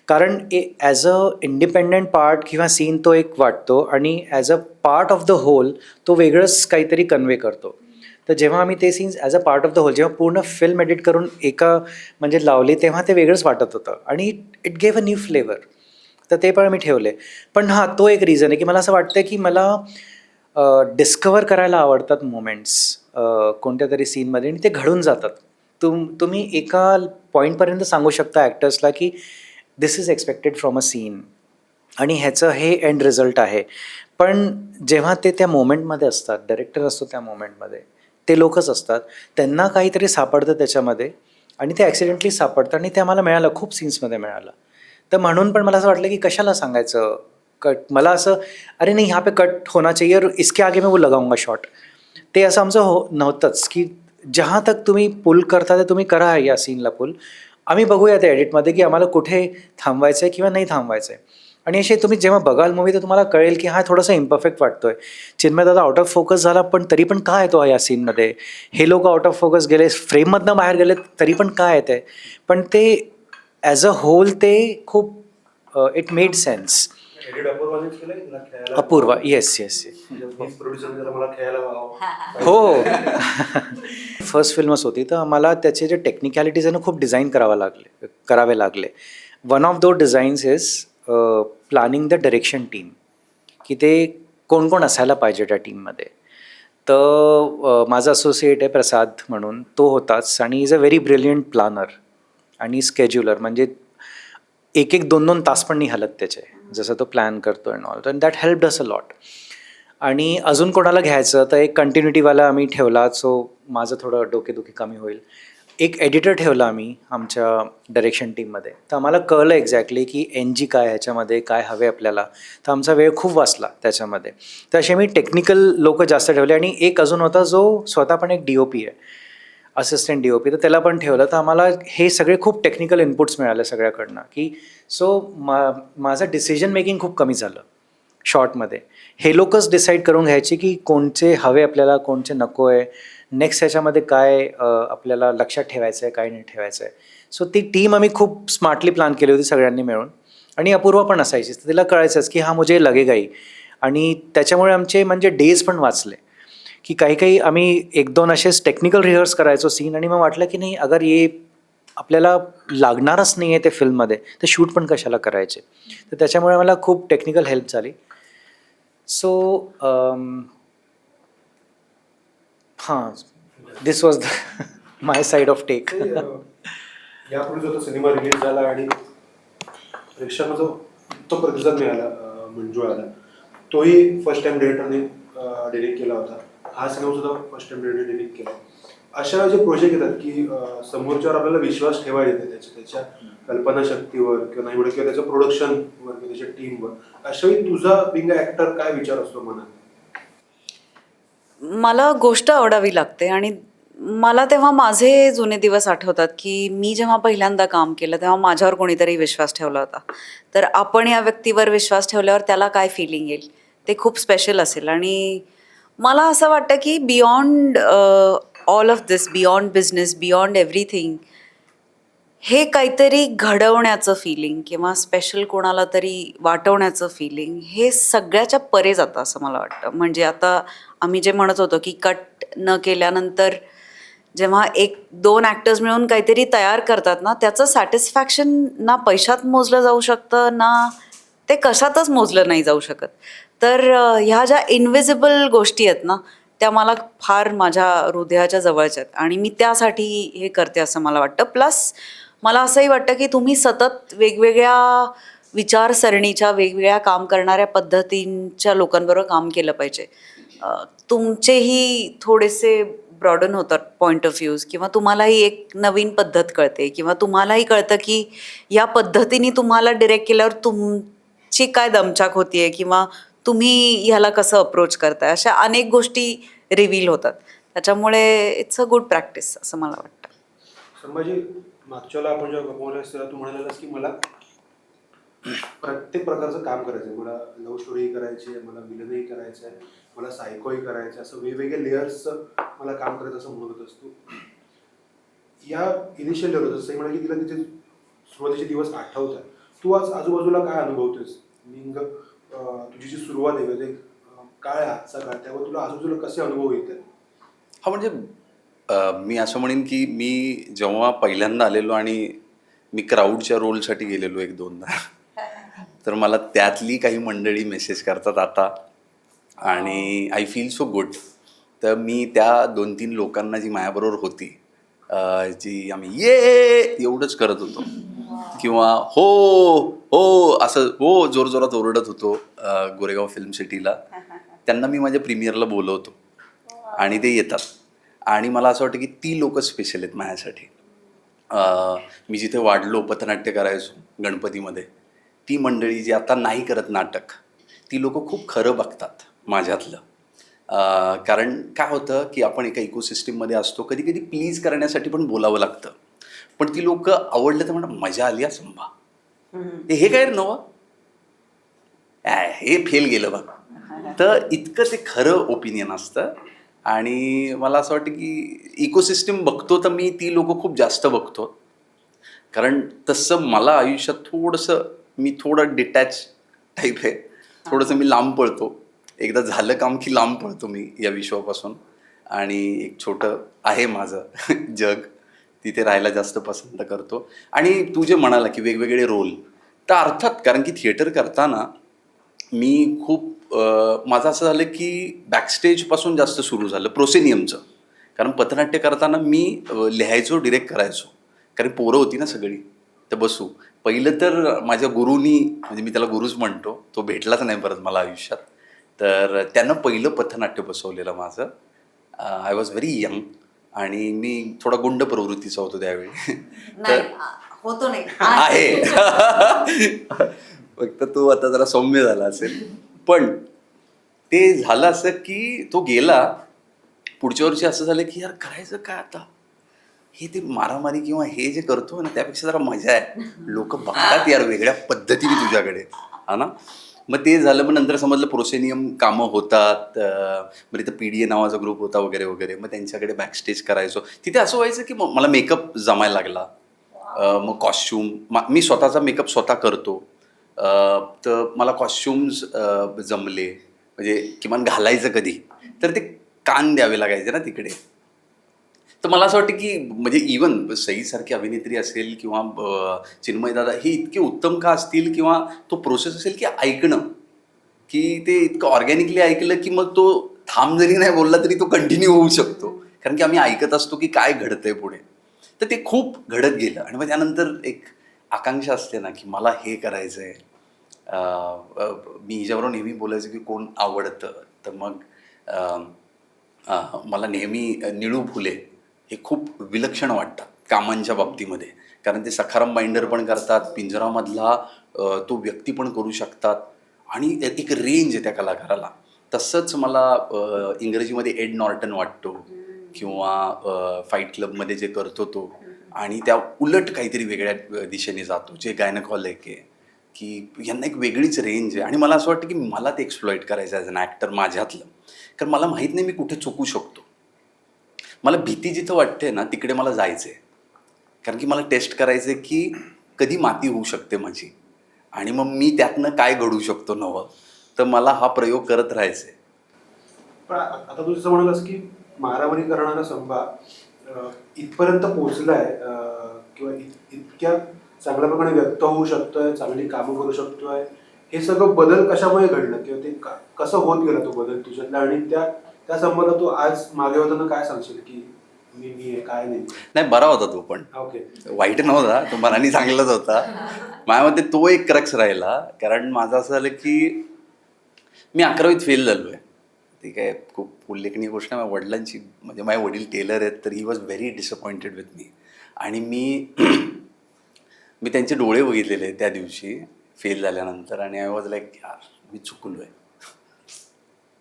Speaker 5: कारण ॲज अ इंडिपेंडंट पार्ट किंवा सीन तो एक वाटतो आणि as a part of the whole तो वेगळंच काहीतरी कन्वे करतो. तर जेव्हा आम्ही ते scenes as a part of the whole जेव्हा पूर्ण फिल्म एडिट करून एका म्हणजे लावले तेव्हा ते वेगळंच वाटत होतं आणि it gave a new flavour. तर ते पण आम्ही ठेवले. पण हां, तो एक रिझन आहे की मला असं वाटतं की मला डिस्कवर करायला आवडतात मोमेंट्स कोणत्या तरी सीनमध्ये आणि ते घडून जातात. तुम्ही एका पॉईंटपर्यंत सांगू शकता ॲक्टर्सला की this is expected from a scene आणि ह्याचं हे एंड रिझल्ट आहे. पण जेव्हा ते त्या मोमेंटमध्ये असतात, डायरेक्टर असतो त्या मोमेंटमध्ये, ते लोकच असतात, त्यांना काहीतरी सापडतं त्याच्यामध्ये आणि ते ॲक्सिडेंटली सापडतं आणि ते आम्हाला मिळालं, खूप सीन्समध्ये मिळालं. तर म्हणून पण मला असं वाटलं की कशाला सांगायचं कट. मला असं अरे नाही यहाँ पे कट होना चाहिए और इसके आगे मैं वो लगाऊंगा शॉट. ते असं आमचं नव्हतंच की जहाँ तक तुम्ही पुल करता ते तुम्ही करा या सीनला पुल. आम्ही बघूया त्या एडिटमध्ये की आम्हाला कुठे थांबवायचं आहे किंवा नाही थांबवायचं आहे. आणि असे तुम्ही जेव्हा बघाल मूवी तर तुम्हाला कळेल की हा थोडासा इम्परफेक्ट वाटतोय. चिन्मयदादा आउट ऑफ फोकस झाला पण तरी पण काय येतो या सीनमध्ये, हे लोक आउट ऑफ फोकस गेले, फ्रेममधनं बाहेर गेले तरी पण काय येते. पण ते ॲज अ होल ते खूप इट मेड सेन्स.
Speaker 3: एडिट अपूर्वानेच केलंय तुला खेळायला
Speaker 5: अपूर्वा, येस येस.
Speaker 3: प्रोड्युसर जरा मला खेळायला वाव.
Speaker 5: हो. फर्स्ट फिल्मच होती, तर आम्हाला त्याचे जे टेक्निकॅलिटीज आहे ना खूप डिझाईन करावे लागले. One of those designs is planning the direction team, की ते कोण कोण असायला पाहिजे त्या टीममध्ये. तर माझा असोसिएट आहे प्रसाद म्हणून, तो होताच, आणि is a very brilliant planner आणि स्केड्युलर. म्हणजे एक 2-2 तास पण नाही हलत त्याचे, जसं तो प्लॅन करतो and all. And that helped us a lot. आणि अजून कोणाला घ्यायचं तर एक कंटिन्युटीवाला आम्ही ठेवला, सो माझं थोडं डोकेदुखी कमी होईल. एक एडिटर ठेवला आम्ही आमच्या डायरेक्शन टीममध्ये. तर आम्हाला कळलं एक्झॅक्टली की NG काय, ह्याच्यामध्ये काय हवे आपल्याला. तर आमचा वेळ खूप वाचला त्याच्यामध्ये. तर असे मी टेक्निकल लोक जास्त ठेवले. आणि एक अजून होता जो स्वतः पण एक DOP आहे, असिस्टंट DOP, तर त्याला पण ठेवलं. तर आम्हाला हे सगळे खूप टेक्निकल इनपुट्स मिळाले सगळ्याकडनं, की सो माझं डिसिजन मेकिंग खूप कमी झालं शॉर्टमध्ये. हे लोकच डिसाईड करून घ्यायचे की कोणचे हवे आपल्याला, कोणचे नको आहे, नेक्स्ट ह्याच्यामध्ये काय आपल्याला लक्षात ठेवायचं आहे, काय नाही ठेवायचं आहे. सो ती टीम आम्ही खूप स्मार्टली प्लॅन केली होती सगळ्यांनी मिळून. आणि अपूर्वा पण असायची, तर तिला कळायचंच की हा मुझे लगेगा ही. आणि त्याच्यामुळे आमचे म्हणजे डेज पण वाचले, की काही आम्ही 1-2 असेच टेक्निकल रिहर्स करायचो सीन, आणि मग वाटलं की नाही अगर ये आपल्याला लागणारच नाही आहे ते फिल्ममध्ये, तर शूट पण कशाला करायचे. तर त्याच्यामुळे मला खूप टेक्निकल हेल्प झाली. सो हां, this was my side of take.
Speaker 3: यापूर्वी जो तो सिनेमा रिलीज झाला आणि प्रेक्षकांना जो उत्तम प्रतिसाद मिळाला मंजुळाला, तोही फर्स्ट टाइम डिरेक्टरने डिरेक्ट केला होता. हा सिनेमा सुद्धा फर्स्ट टाइम डिरेक्ट केला. अशा जे प्रोजेक्ट येतात की समोरच्यावर आपल्याला विश्वास ठेवायला येते त्याच्या कल्पनाशक्तीवर किंवा नाही किंवा त्याच्या प्रोडक्शनवर किंवा त्याच्या टीमवर, अशा वेळी तुझा बिंग ॲक्टर काय विचार असतो मनात?
Speaker 4: मला गोष्ट आवडावी लागते. आणि मला तेव्हा माझे जुने दिवस आठवतात, की मी जेव्हा पहिल्यांदा काम केलं तेव्हा माझ्यावर कोणीतरी विश्वास ठेवला होता. तर आपण या व्यक्तीवर विश्वास ठेवल्यावर त्याला काय फिलिंग येईल ते खूप स्पेशल असेल. आणि मला असं वाटतं की beyond all of this, beyond business, beyond everything, हे काहीतरी घडवण्याचं फिलिंग किंवा स्पेशल कोणाला तरी वाटवण्याचं फिलिंग, हे सगळ्याच्या परे जातं असं मला वाटतं. म्हणजे आता आम्ही जे म्हणत होतो की कट न केल्यानंतर जेव्हा 1-2 ॲक्टर्स मिळून काहीतरी तयार करतात ना, त्याचं सॅटिस्फॅक्शन ना पैशात मोजलं जाऊ शकतं, ना ते कशातच मोजलं नाही जाऊ शकत. तर ह्या ज्या इनविजिबल गोष्टी आहेत ना, त्या मला फार माझ्या हृदयाच्या जवळच्या आहेत. आणि मी त्यासाठी हे करते असं मला वाटतं. प्लस मला असंही वाटतं की तुम्ही सतत वेगवेगळ्या विचारसरणीच्या, वेगवेगळ्या काम करणाऱ्या पद्धतींच्या लोकांबरोबर काम केलं पाहिजे. तुमचेही थोडेसे ब्रॉडन होतात पॉईंट ऑफ व्ह्यूज, किंवा तुम्हालाही एक नवीन पद्धत कळते, किंवा तुम्हालाही कळतं की या पद्धतीने तुम्हाला डिरेक्ट केल्यावर तुमची काय दमछाक होतीये, किंवा तुम्ही ह्याला कसं अप्रोच करताय. अशा अनेक गोष्टी रिव्हील होतात. त्याच्यामुळे इट्स अ गुड प्रॅक्टिस असं मला वाटतं.
Speaker 3: संभाजी, मागच्याला आपण जेव्हा गमवलं तेव्हा तू म्हणालास की मला प्रत्येक प्रकारचं काम करायचं आहे. मला लव्ह स्टोरीही करायची आहे, मला विलनही करायचं आहे, मला सायकोही करायचं आहे, असं वेगवेगळे लेयर्सचं मला काम करायचं असं म्हणत होतंस तू. या इनिशियल लेवल जसं म्हणाल की तिला तिचे सुरुवातीचे दिवस आठवतात. तू आज आजूबाजूला काय अनुभवतोस? मिंग तुझी जी सुरुवात आहे म्हणजे काळ आहे आजचा काळ, त्यावर तुला आजूबाजूला कसे अनुभव येतात?
Speaker 2: हा म्हणजे मी असं म्हणेन की मी जेव्हा पहिल्यांदा आलेलो आणि मी क्राऊडच्या रोलसाठी गेलेलो 1-2दा, तर मला त्यातली काही मंडळी मेसेज करतात आता, आणि आय फील सो गुड. तर मी त्या 2-3 लोकांना जी माझ्याबरोबर होती, जी आम्ही ये एवढंच करत होतो, किंवा हो हो असं हो जोरजोरात ओरडत होतो गोरेगाव फिल्म सिटीला, त्यांना मी माझ्या प्रीमियरला बोलवतो आणि ते येतात. आणि मला असं वाटतं की ती लोकं स्पेशल आहेत माझ्यासाठी. मी जिथे वाढलो, पथनाट्य करायचो गणपतीमध्ये, ती मंडळी जी आता नाही करत नाटक, ती लोकं खूप खरं बघतात माझ्यातलं. कारण काय होतं की आपण एका इकोसिस्टीममध्ये असतो, कधी कधी प्लीज करण्यासाठी पण बोलावं लागतं. पण ती लोकं आवडलं तर म्हणा मजा आली या संभा, हे काय नवं हे फेल गेलं बघ. तर इतकं ते खरं ओपिनियन असतं. आणि मला असं वाटतं की इकोसिस्टीम बघतो तर मी ती लोकं खूप जास्त बघतो, कारण तसं मला आयुष्यात थोडंसं मी थोडं डिटॅच टाईप आहे. थोडंसं मी लांब पळतो. एकदा झालं काम की लांब पळतो मी या विश्वापासून. आणि एक छोटं आहे माझं जग, तिथे राहायला जास्त पसंत करतो. आणि तू जे म्हणाला की वेगवेगळे रोल, तर अर्थात कारण की थिएटर करताना मी खूप माझं असं झालं की बॅकस्टेजपासून जास्त सुरू झालं प्रोसेनियमचं. कारण पथनाट्य करताना मी लिहायचो, डिरेक्ट करायचो. कारण पोरं होती ना सगळी, तर बसू. पहिलं तर माझ्या गुरुनी, म्हणजे मी त्याला गुरुच म्हणतो, तो भेटलाच नाही परत मला आयुष्यात. तर त्यानं पहिलं पथनाट्य बसवलेलं माझं. आय वॉज व्हेरी यंग आणि मी थोडा गुंड प्रवृत्तीचा होतो त्यावेळी.
Speaker 4: नाही होतो नाही
Speaker 2: आहे. फक्त तो आता जरा सौम्य झाला असेल. पण ते झालं असं की तो गेला. पुढच्या वर्षी असं झालं की यार करायचं काय आता, हे ते मारामारी किंवा हे जे करतो ना त्यापेक्षा जरा मजा आहे. लोक बघतात यार वेगळ्या पद्धतीने तुझ्याकडे, हा ना. मग ते झालं. मग नंतर समजलं प्रोसेनियम कामं होतात. मग तिथं PDA नावाचा ग्रुप होता वगैरे वगैरे. मग त्यांच्याकडे बॅकस्टेज करायचो. तिथे असं व्हायचं की मला मेकअप जमायला लागला. मग कॉस्च्युम मी स्वतःचा मेकअप स्वतः करतो. तर मला कॉस्च्युम्स जमले, म्हणजे किमान घालायचं कधी तर ते कान द्यावे लागायचे ना तिकडे. तर मला असं वाटतं की म्हणजे इवन सईसारखी अभिनेत्री असेल किंवा चिन्मय दादा हे इतके उत्तम का असतील, किंवा तो प्रोसेस असेल की ऐकणं, की ते इतकं ऑर्गॅनिकली ऐकलं की मग तो थांब जरी नाही बोलला तरी तो कंटिन्यू होऊ शकतो. कारण की आम्ही ऐकत असतो की काय घडतंय पुढे. तर ते खूप घडत गेलं. आणि मग त्यानंतर एक आकांक्षा असते ना की मला हे करायचं आहे. मी हिच्याबरोबर नेहमी बोलायचं की कोण आवडतं, तर मग मला नेहमी निळू फुले हे खूप विलक्षण वाटतात कामांच्या बाबतीमध्ये. कारण ते सखाराम बाइंडर पण करतात, पिंजरामधला तो व्यक्ती पण करू शकतात, आणि एक रेंज आहे त्या कलाकाराला. तसंच मला इंग्रजीमध्ये एड नॉर्टन वाटतो, किंवा फाईट क्लबमध्ये जे करतो तो, आणि त्या उलट काहीतरी वेगळ्या दिशेने जातो, जे गायनकॉलिक आहे, की यांना एक वेगळीच रेंज आहे. आणि मला असं वाटतं की मला ते एक्सप्लॉइट करायचं ॲज अन ॲक्टर माझ्यातलं. कारण मला माहीत नाही मी कुठे चुकू शकतो. मला भीती जिथं वाटते ना तिकडे मला जायचं आहे. कारण की मला टेस्ट करायचं आहे की कधी माती होऊ शकते माझी, आणि मग मी त्यातनं काय घडू शकतो नवं. तर मला हा प्रयोग करत राहायचा आहे.
Speaker 3: पण आता तू जसं म्हणालास की मारामारी करणारा संभा इथपर्यंत पोहोचलाय, किंवा इतक्या चांगल्या प्रकारे व्यक्त होऊ शकतोय, चांगली कामं करू शकतोय, हे सगळं बदल कशामुळे घडलं, किंवा ते कसं होत गेला तो बदल तुझ्यातला, आणि त्या संबंधात तू आज मागे होताना काय सांगशील की मी काय नाही.
Speaker 2: नाही, बरा होता तो, पण
Speaker 3: ओके.
Speaker 2: वाईट नव्हता तो, मनाने चांगलाच होता. माझ्या मते तो एक क्रक्स राहिला. कारण माझं असं झालं की मी 11वीत फेल झालो आहे. ती काय खूप उल्लेखनीय गोष्ट आहे. माझ्या वडिलांची, म्हणजे माझे वडील टेलर आहेत, तर he was very disappointed with me. आणि मी त्यांचे डोळे बघितलेले त्या दिवशी फेल झाल्यानंतर, आणि आय वॉज लाईक यार मी चुकलो आहे.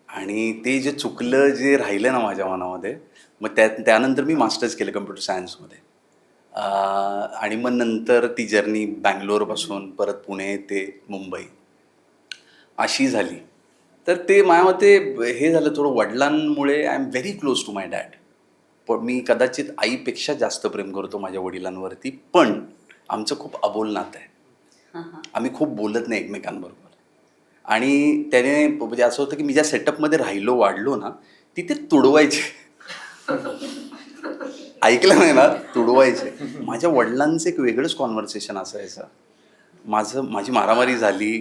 Speaker 2: आणि ते जे चुकलं, जे राहिलं ना माझ्या मनामध्ये, मग त्यानंतर मी मास्टर्स केलं कम्प्युटर सायन्समध्ये. आणि मग नंतर ती जर्नी बँगलोरपासून परत पुणे ते मुंबई अशी झाली. तर ते माझ्या मते हे झालं थोडं वडिलांमुळे. I am very close to my dad. पण मी कदाचित आईपेक्षा जास्त प्रेम करतो माझ्या वडिलांवरती. पण आमचं खूप अबोल नातं आहे. आम्ही खूप बोलत नाही एकमेकांबरोबर. आणि त्याने म्हणजे असं होतं की मी ज्या सेटअपमध्ये राहिलो वाढलो ना, तिथे तुडवायचे. ऐकलं नाही ना, तुडवायचे. माझ्या वडिलांचं एक वेगळंच कॉन्व्हर्सेशन असायचं. माझी मारामारी झाली,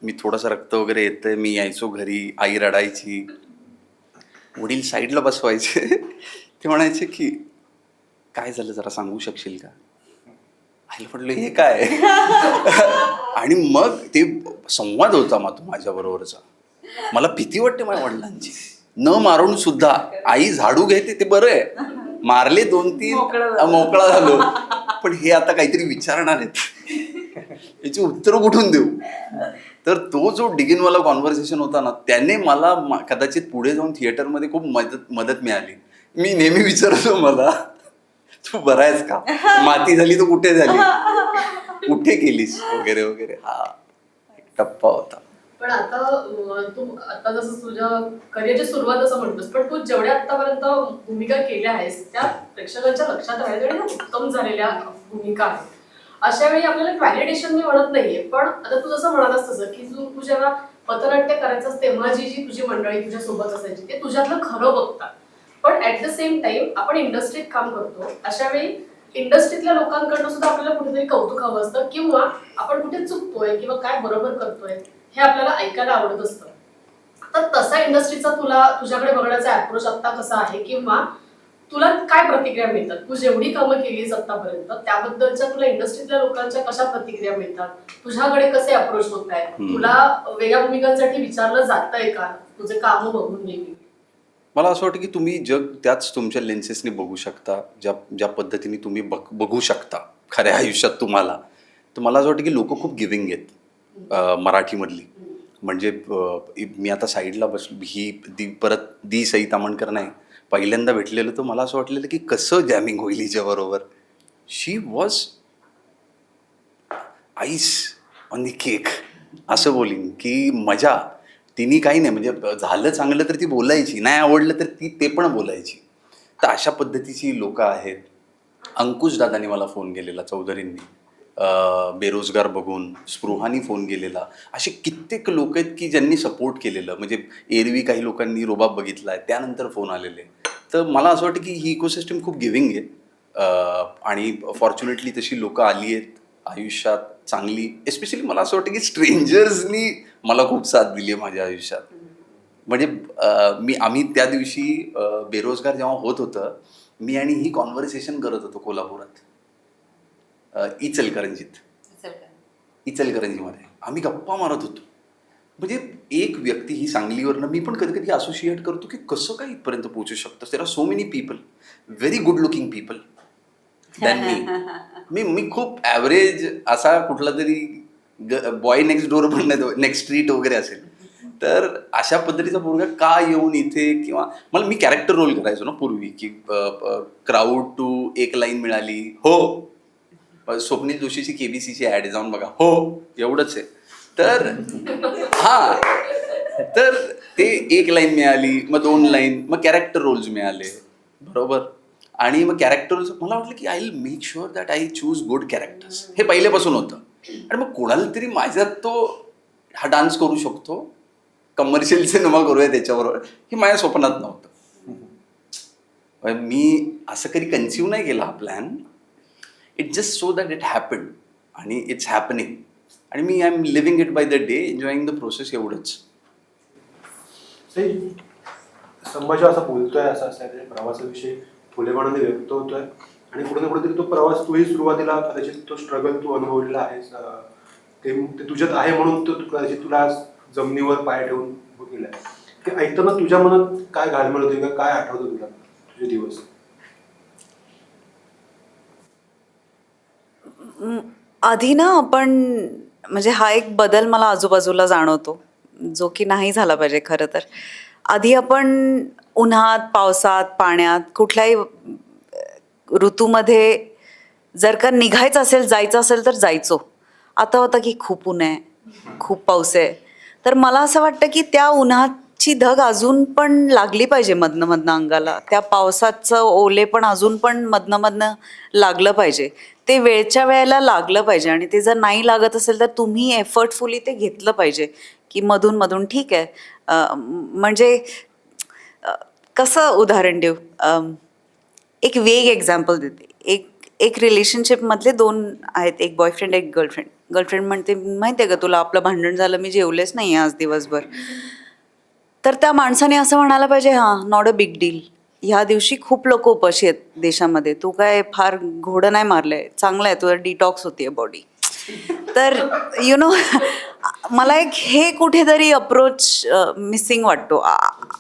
Speaker 2: मी थोडंसं रक्त वगैरे येतंय, मी यायचो घरी, आई रडायची, वडील साईडला बसवायचे. ते म्हणायचे की काय झालं जरा सांगू शकशील का. आईला म्हटलं हे काय. आणि मग ते संवाद होता माझ्याबरोबरचा. मला भीती वाटते माझ्या वडिलांची, न मारून सुद्धा. आई झाडू घेते ते बरं आहे, मारले 2-3 मोकळा झालो. पण हे आता काहीतरी विचारणार आहेत, याची उत्तरं कुठून देऊ. तर तो जो डिगिनवाला कॉन्व्हर्सेशन होता ना, त्याने मला कदाचित पुढे जाऊन थिएटरमध्ये खूप मदत मिळाली. मी नेहमी विचारतो मला, तू बरा आहेस का, माती झाली तर कुठे झाली, कुठे केलीस वगैरे वगैरे. हा एक टप्पा होता.
Speaker 1: पण आता जसं तुझ्या करिअरची सुरुवात असं म्हणतोस, पण तू जेवढ्या आतापर्यंत भूमिका केल्या आहेस त्या प्रेक्षकांच्या लक्षात राहिल्या आणि उत्तम झालेल्या भूमिका आहेत. अशा वेळी आपल्याला व्हॅलिडेशन मी म्हणत नाहीये, पण आता तू जसं म्हणालास तसं की तू जेव्हा पथनाट्य करायचं तेव्हा जी तुझी मंडळी तुझ्या सोबत असायची ते तुझ्यातलं खरं बघतात, पण ऍट द सेम टाइम आपण इंडस्ट्रीत काम करतो, अशा वेळी इंडस्ट्रीतल्या लोकांकडनं सुद्धा आपल्याला कुठेतरी कौतुक हवं असतं किंवा आपण कुठे चुकतोय किंवा काय बरोबर करतोय हे आपल्याला ऐकायला आवडत असतं. तर तसा इंडस्ट्रीचा तुझ्याकडे बघण्याचा अप्रोच आता कसा आहे किंवा तुला काय प्रतिक्रिया मिळतात? तू जेवढी कामं केलीस आतापर्यंत त्याबद्दलच्या तुला इंडस्ट्रीतल्या लोकांच्या कशा प्रतिक्रिया मिळतात? तुझ्याकडे कसे अप्रोच होत आहेत? तुला वेगळ्या भूमिकांसाठी विचारलं जातंय का तुझे कामं बघून नेहमी?
Speaker 2: मला असं वाटतं की तुम्ही जग त्याच तुमच्या लेन्सेसने बघू शकता, ज्या पद्धतीने तुम्ही बघू शकता खऱ्या आयुष्यात तुम्हाला. तर मला असं वाटतं की लोक खूप गिविंग आहेत मराठीमधली. म्हणजे मी आता साईडला परत दी सई तामणकर नाही, पहिल्यांदा भेटलेलं तर मला असं वाटलेलं की कसं जॅमिंग होईल हिच्याबरोबर. She was ice on the cake असं बोलीन की मजा. तिने काही नाही, म्हणजे झालं चांगलं तर ती बोलायची, नाही आवडलं तर ती ते पण बोलायची. तर अशा पद्धतीची लोकं आहेत. अंकुश दादांनी मला फोन केलेला, चौधरींनी बेरोजगार बघून, स्पृहानी फोन केलेला. असे कित्येक लोक आहेत की ज्यांनी सपोर्ट केलेलं. म्हणजे एरवी काही लोकांनी रोबाब बघितला आहे, त्यानंतर फोन आलेले. तर मला असं वाटतं की ही इकोसिस्टम खूप गिविंग आहे आणि फॉर्च्युनेटली तशी लोकं आली आहेत आयुष्यात चांगली. एस्पेशली मला असं वाटतं की स्ट्रेंजर्सनी मला खूप साथ दिली आहे माझ्या आयुष्यात. म्हणजे आम्ही त्या दिवशी बेरोजगार जेव्हा होत होतं, मी आणि ही कॉन्व्हर्सेशन करत होतो कोल्हापुरात, इचलकरंजीमध्ये आम्ही गप्पा मारत होतो. म्हणजे एक व्यक्ती ही सांगलीवरनं, मी पण कधी कधी असोसिएट करतो की कसं काय इथपर्यंत पोहोचू शकतं. There are so many people, very good looking people than मी खूप ॲव्हरेज असा कुठला तरी बॉय नेक्स्ट डोअर पण नेक्स्ट स्ट्रीट वगैरे असेल. तर अशा पद्धतीचा पोरगा का येऊन इथे, किंवा मी कॅरेक्टर रोल करायचो ना पूर्वी, की क्राऊड टू एक लाईन मिळाली हो, स्वप्नील जोशीची केबीसीची ॲड जाऊन बघा हो, एवढंच आहे. तर तर ते एक लाईन मिळाली, मग 2 लाईन, मग कॅरेक्टर रोल्स मिळाले, बरोबर. आणि मग कॅरेक्टर रोल्स मला वाटलं की I will make sure that I choose good characters, हे पहिल्यापासून होतं. आणि मग कोणाला तरी माझ्यात तो हा डान्स करू शकतो, कमर्शियल सिनेमा करूया त्याच्याबरोबर, हे माझ्या स्वप्नात नव्हतं. मी असं कधी कन्सिव्ह नाही केला हा plan. It just so that it happen आणि इट्स हॅपनिंग. आणि मी I am living it by the day, enjoying the process, एवढंच.
Speaker 3: संभाजी असा बोलतोय, असा त्याच्या प्रवासाविषयी फुलेपणाने व्यक्त होतोय आणि कुठे ना कुठेतरी तो प्रवास, तूही सुरुवातीला कदाचित तो स्ट्रगल तू अनुभवलेला आहेस, ते तुझ्यात आहे म्हणून तो कदाचित तुला जमिनीवर पाय ठेवून गेलाय. ते ऐकताना तुझ्या मनात काय घालमेल होते का, काय आठवतं तुला तुझे दिवस?
Speaker 4: आधी ना आपण, म्हणजे हा एक बदल मला आजूबाजूला जाणवतो जो की नाही झाला पाहिजे खरं तर. आधी आपण उन्हात, पावसात, पाण्यात, कुठल्याही ऋतूमध्ये जर का निघायचं असेल, जायचं असेल तर जायचो. आता होतं की खूप ऊन आहे, खूप पाऊस आहे. तर मला असं वाटतं की त्या उन्हाची धग अजून पण लागली पाहिजे मधनं मधनं अंगाला, त्या पावसाचं ओले पण अजून पण मधनं मधनं लागलं पाहिजे. ते वेळच्या वेळेला लागलं पाहिजे. आणि ते जर नाही लागत असेल तर तुम्ही एफर्टफुली ते घेतलं पाहिजे की मधून मधून ठीक आहे. म्हणजे कसं उदाहरण देऊ, एक वेग एक्झाम्पल देते. एक रिलेशनशिपमधले 2 आहेत, एक बॉयफ्रेंड एक गर्लफ्रेंड. गर्लफ्रेंड म्हणते माहिती आहे का तुला, आपलं भांडण झालं, मी जेवलेच नाही आज दिवसभर. तर त्या माणसाने असं म्हणायला पाहिजे, हां नॉट अ बिग डील, ह्या दिवशी खूप लोक उपाशी आहेत देशामध्ये, तू काय फार घोडं नाही मारलंय, चांगलं आहे तुझं, डिटॉक्स होतीये बॉडी. तर मला एक हे कुठेतरी अप्रोच मिसिंग वाटतो.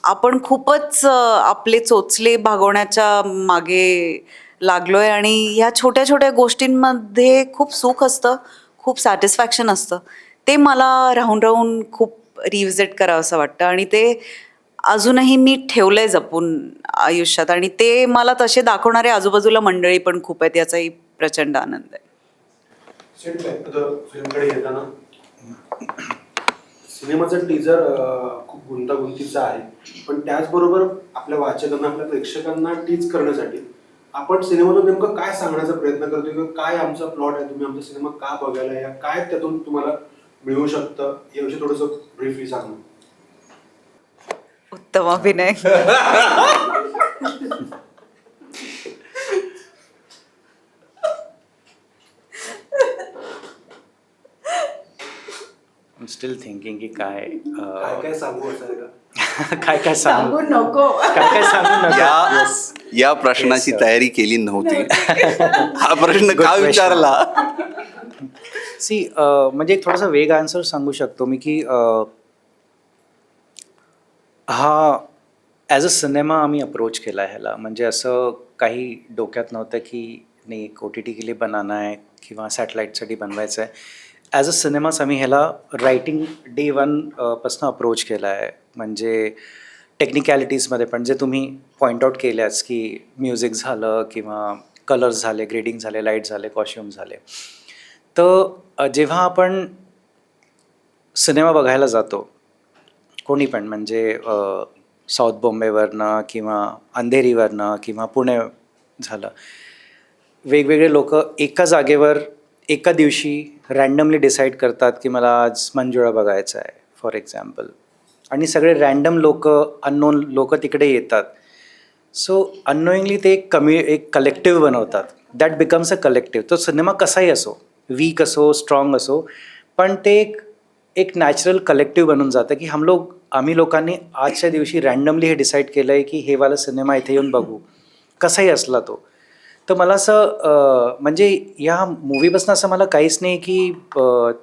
Speaker 4: आपण खूपच आपले चोचले भागवण्याच्या मागे लागलोय आणि ह्या छोट्या छोट्या गोष्टींमध्ये खूप सुख असतं, खूप सॅटिस्फॅक्शन असतं. ते मला राहून राहून खूप रिव्हिजिट करावं असं वाटतं आणि ते अजूनही मी ठेवलंय जपून आयुष्यात. आणि ते मला तसे दाखवणारे आजूबाजूला मंडळी पण खूप आहेत, याचाही प्रचंड आनंद आहे.
Speaker 3: फिल्मकडे येताना सिनेमाचं टीजर खूप गुंतागुंतीचं आहे, पण त्याचबरोबर आपल्या वाचकांना, आपल्या प्रेक्षकांना टीच करण्यासाठी आपण सिनेमातून नेमकं काय सांगण्याचा प्रयत्न करतोय किंवा काय आमचा प्लॉट आहे, तुम्ही आमचा सिनेमा का बघायला या, काय त्यातून तुम्हाला मिळू शकतं याविषयी थोडंसं ब्रीफली सांगू.
Speaker 4: उत्तम अभिनय.
Speaker 5: स्टील थिंकिंग की काय
Speaker 3: काय काय सांगू असं आहे का?
Speaker 5: काय काय सांगू
Speaker 4: नको.
Speaker 5: काय काय सांगू नका.
Speaker 2: या प्रश्नाची
Speaker 5: Yes, sir.
Speaker 2: तयारी केली नव्हती. हा प्रश्न का
Speaker 5: question.
Speaker 2: विचारला?
Speaker 5: सी म्हणजे एक थोडासा वेग आन्सर सांगू शकतो मी की हा ॲज अ सिनेमा आम्ही अप्रोच केला आहे ह्याला. म्हणजे असं काही डोक्यात नव्हतं की नाही एक OTT के लिए बनाना आहे किंवा सॅटेलाईटसाठी बनवायचं आहे. ॲज अ सिनेमाच आम्ही ह्याला रायटिंग डे वन पासून अप्रोच केला आहे. म्हणजे टेक्निकॅलिटीजमध्ये पण जे तुम्ही पॉईंट आउट केल्याच की म्युझिक झालं किंवा कलर्स झाले, ग्रेडिंग झाले, लाईट झाले, कॉस्ट्युम झाले. तर जेव्हा आपण सिनेमा बघायला जातो कोणी पण म्हणजे साऊथ बॉम्बेवरनं किंवा अंधेरीवरनं किंवा पुणे झालं, वेगवेगळे लोक एका जागेवर एका दिवशी रँडमली डिसाईड करतात की मला आज मंजुळा बघायचा आहे फॉर एक्झाम्पल, आणि सगळे रँडम लोक अननोन लोक तिकडे येतात. सो अननोईंगली ते एक कलेक्टिव्ह बनवतात. That becomes a collective. तो सिनेमा कसाही असो, वीक असो, स्ट्रॉंग असो, पण ते एक नॅचरल कलेक्टिव्ह बनून जातं की आम्ही लोकांनी आजच्या दिवशी रँडमली हे डिसाईड केलं आहे की हे वाला सिनेमा इथे येऊन बघू, कसाही असला तो. तर मला असं म्हणजे या मूवीपासून असं मला काहीच नाही की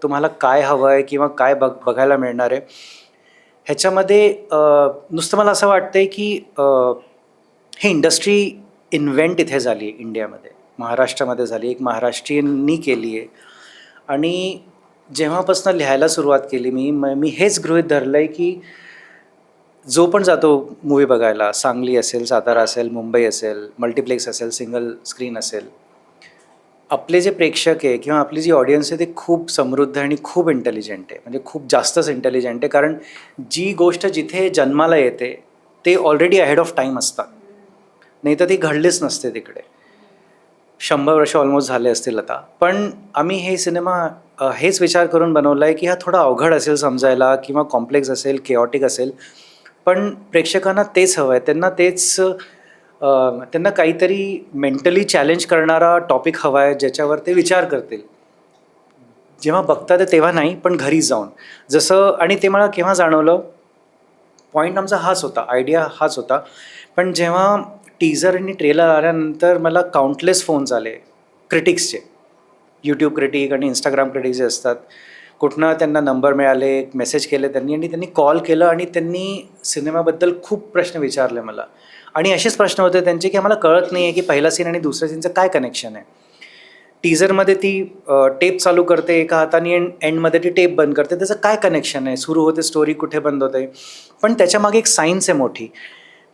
Speaker 5: तुम्हाला काय हवं आहे किंवा काय बघायला मिळणार आहे. ह्याच्यामध्ये नुसतं मला असं वाटतं आहे की हे इंडस्ट्री इन्व्हेंट इथे झाली आहे इंडियामध्ये, महाराष्ट्रामध्ये झाली, एक महाराष्ट्रीयननी केली आहे. आणि जेव्हापासून लिहायला सुरुवात केली मी हेच गृहीत धरलं आहे की जो पण जातो मूवी बघायला, सांगली असेल, सातारा असेल, मुंबई असेल, मल्टिप्लेक्स असेल, सिंगल स्क्रीन असेल, आपले जे प्रेक्षक आहे किंवा आपली जी ऑडियन्स आहे ते खूप समृद्ध आणि खूप इंटेलिजंट आहे. म्हणजे खूप जास्तच इंटेलिजंट आहे. कारण जी गोष्ट जिथे जन्माला येते ते ऑलरेडी अहेड ऑफ टाईम असतात, नाही तर ती घडलीच नसते तिकडे. 100 वर्ष ऑलमोस्ट झाले असतील आता. पण आम्ही हे सिनेमा हेच विचार करून बनवला आहे की हा थोडा अवघड असेल समजायला किंवा कॉम्प्लेक्स असेल, केऑटिक असेल, पण प्रेक्षकांना तेच हवं आहे. त्यांना काहीतरी मेंटली चॅलेंज करणारा टॉपिक हवा आहे ज्याच्यावर ते विचार करतील. जेव्हा बघतात तेव्हा नाही, पण घरी जाऊन जसं. आणि ते मला केव्हा जाणवलं, पॉईंट आमचा हाच होता, आयडिया हाच होता. पण जेव्हा टीझर आणि ट्रेलर आल्यानंतर मला काउंटलेस फोन्स आले क्रिटिक्सचे, यूट्यूब क्रिटिक आणि इंस्टाग्राम क्रिटिक जे असतात, कुठनं त्यांना नंबर मिळाले, मेसेज केले त्यांनी, आणि त्यांनी कॉल केलं आणि त्यांनी सिनेमाबद्दल खूप प्रश्न विचारले मला. आणि असेच प्रश्न होते त्यांचे की आम्हाला कळत नाही आहे की पहिला सीन आणि दुसऱ्या सीनचं काय कनेक्शन आहे. टीझरमध्ये ती टेप चालू करते एका हाताने आणि एंडमध्ये ती टेप बंद करते, त्याचं काय कनेक्शन आहे, सुरू होते स्टोरी कुठे बंद होते. पण त्याच्यामागे एक सायन्स आहे मोठी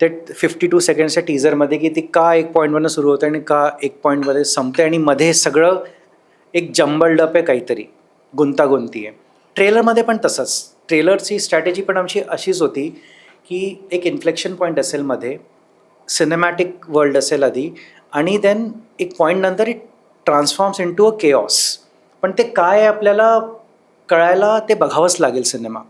Speaker 5: ते 52 सेकंड्सच्या टीझरमध्ये की ती का एक पॉईंटवरनं सुरू होते आणि का एक पॉईंटमध्ये संपते, आणि मध्ये सगळं एक जंबल्डअप आहे, काहीतरी गुंतागुंती आहे. ट्रेलरमध्ये पण तसंच. ट्रेलरची स्ट्रॅटेजी पण आमची अशीच होती की एक इन्फ्लेक्शन पॉईंट असेल मध्ये, सिनेमॅटिक वर्ल्ड असेल आधी, आणि देन एक पॉईंट नंतर it transforms into a chaos. पण ते काय आहे आपल्याला कळायला ते बघावंच लागेल सिनेमा.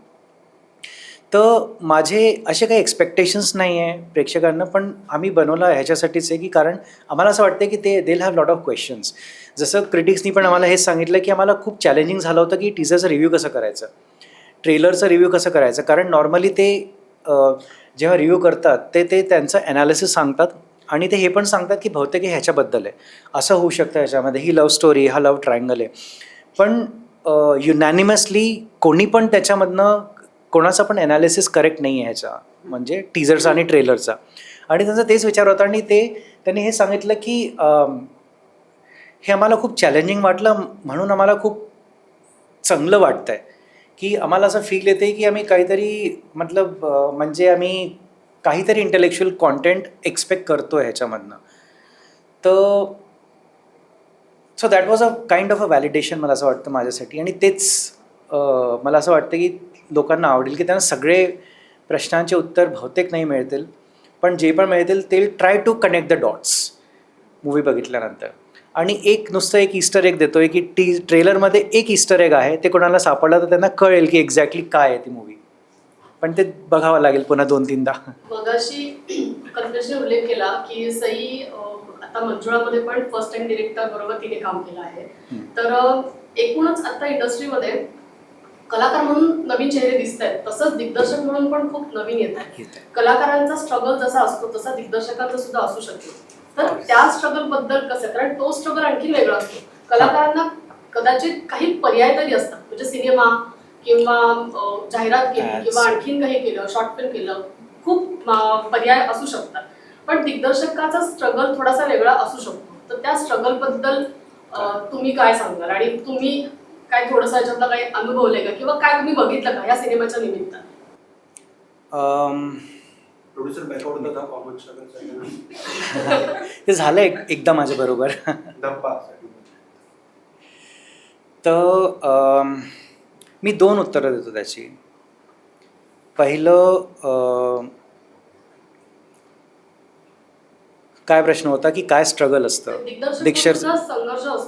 Speaker 5: तर माझे असे काही एक्सपेक्टेशन्स नाही आहे प्रेक्षकांना, पण आम्ही बनवलं ह्याच्यासाठीच आहे की कारण आम्हाला असं वाटतं की they will have lot of questions. जसं क्रिटिक्सनी पण आम्हाला हेच सांगितलं की आम्हाला खूप चॅलेंजिंग झालं होतं की टीझरचं रिव्ह्यू कसं करायचं, ट्रेलरचं रिव्ह्यू कसं करायचं. कारण नॉर्मली ते जेव्हा रिव्ह्यू करतात ते त्यांचं ॲनालिसिस सांगतात आणि ते हे पण सांगतात की बहुतेक हे ह्याच्याबद्दल आहे, असं होऊ शकतं ह्याच्यामध्ये, ही लव्ह स्टोरी, हा लव्ह ट्रायंगल आहे. पण युनॅनिमसली कोणी पण त्याच्यामधनं कोणाचा पण ॲनालिसिस करेक्ट नाही आहे ह्याचा, म्हणजे टीझरचा आणि ट्रेलरचा. आणि त्यांचा तेच विचार होता आणि त्यांनी हे सांगितलं की हे आम्हाला खूप चॅलेंजिंग वाटलं, म्हणून आम्हाला खूप चांगलं वाटतं आहे की आम्हाला असं फील येते की आम्ही काहीतरी म्हणजे आम्ही काहीतरी इंटेलेक्च्युअल कॉन्टेंट एक्सपेक्ट करतो आहे ह्याच्यामधनं. तर so that was a kind of a validation मला असं वाटतं माझ्यासाठी. आणि तेच मला असं वाटतं की लोकांना आवडेल की त्यांना सगळे प्रश्नांचे उत्तर बहुतेक नाही मिळतील, पण जे पण मिळतील ते try to connect the dots. Movie बघितल्यानंतर. आणि एक नुसतं एक इस्टर एग देतोय की ट्रेलरमध्ये एक इस्टर एग आहे, ते कोणाला सापडलं तर त्यांना कळेल की एक्झॅक्टली काय आहे ती मूवी, पण ते बघावं लागेल पुन्हा 2-3दा.
Speaker 1: मगाशी कल्पेशने उल्लेख केला की सई आता मंजुळामध्ये पण फर्स्ट टाइम डिरेक्टर बरोबर तिने काम केलं आहे. तर एकूणच आता इंडस्ट्रीमध्ये कलाकार म्हणून नवीन चेहरे दिसत आहेत, तसंच दिग्दर्शक म्हणून पण खूप नवीन येत आहेत. कलाकारांचा स्ट्रगल जसा असतो तसा दिग्दर्शकांचा सुद्धा असू शकेल. तर त्या स्ट्रगल बद्दल कसं, कारण तो स्ट्रगल आणखी वेगळा असतो. कलाकारांना कदाचित काही पर्याय तरी असतात, म्हणजे सिनेमा किंवा जाहिरात केली किंवा आणखीन काही केलं, शॉर्ट फिल्म केलं, खूप पर्याय असू शकतात. पण दिग्दर्शकाचा स्ट्रगल थोडासा वेगळा असू शकतो. तर त्या स्ट्रगल बद्दल तुम्ही काय सांगाल, आणि तुम्ही काय थोडंसं याच्यातलं काही अनुभवलंय का, किंवा काय तुम्ही बघितलं का या सिनेमाच्या निमित्तानं?
Speaker 3: प्रोड्युसर बॅकआउट होता कॉमन स्ट्रगल
Speaker 5: ते झालं एकदा माझ्याबरोबर.
Speaker 3: डब्बा.
Speaker 5: तर मी 2 उत्तरं देतो त्याची. पहिलं, काय प्रश्न होता की काय स्ट्रगल असतं.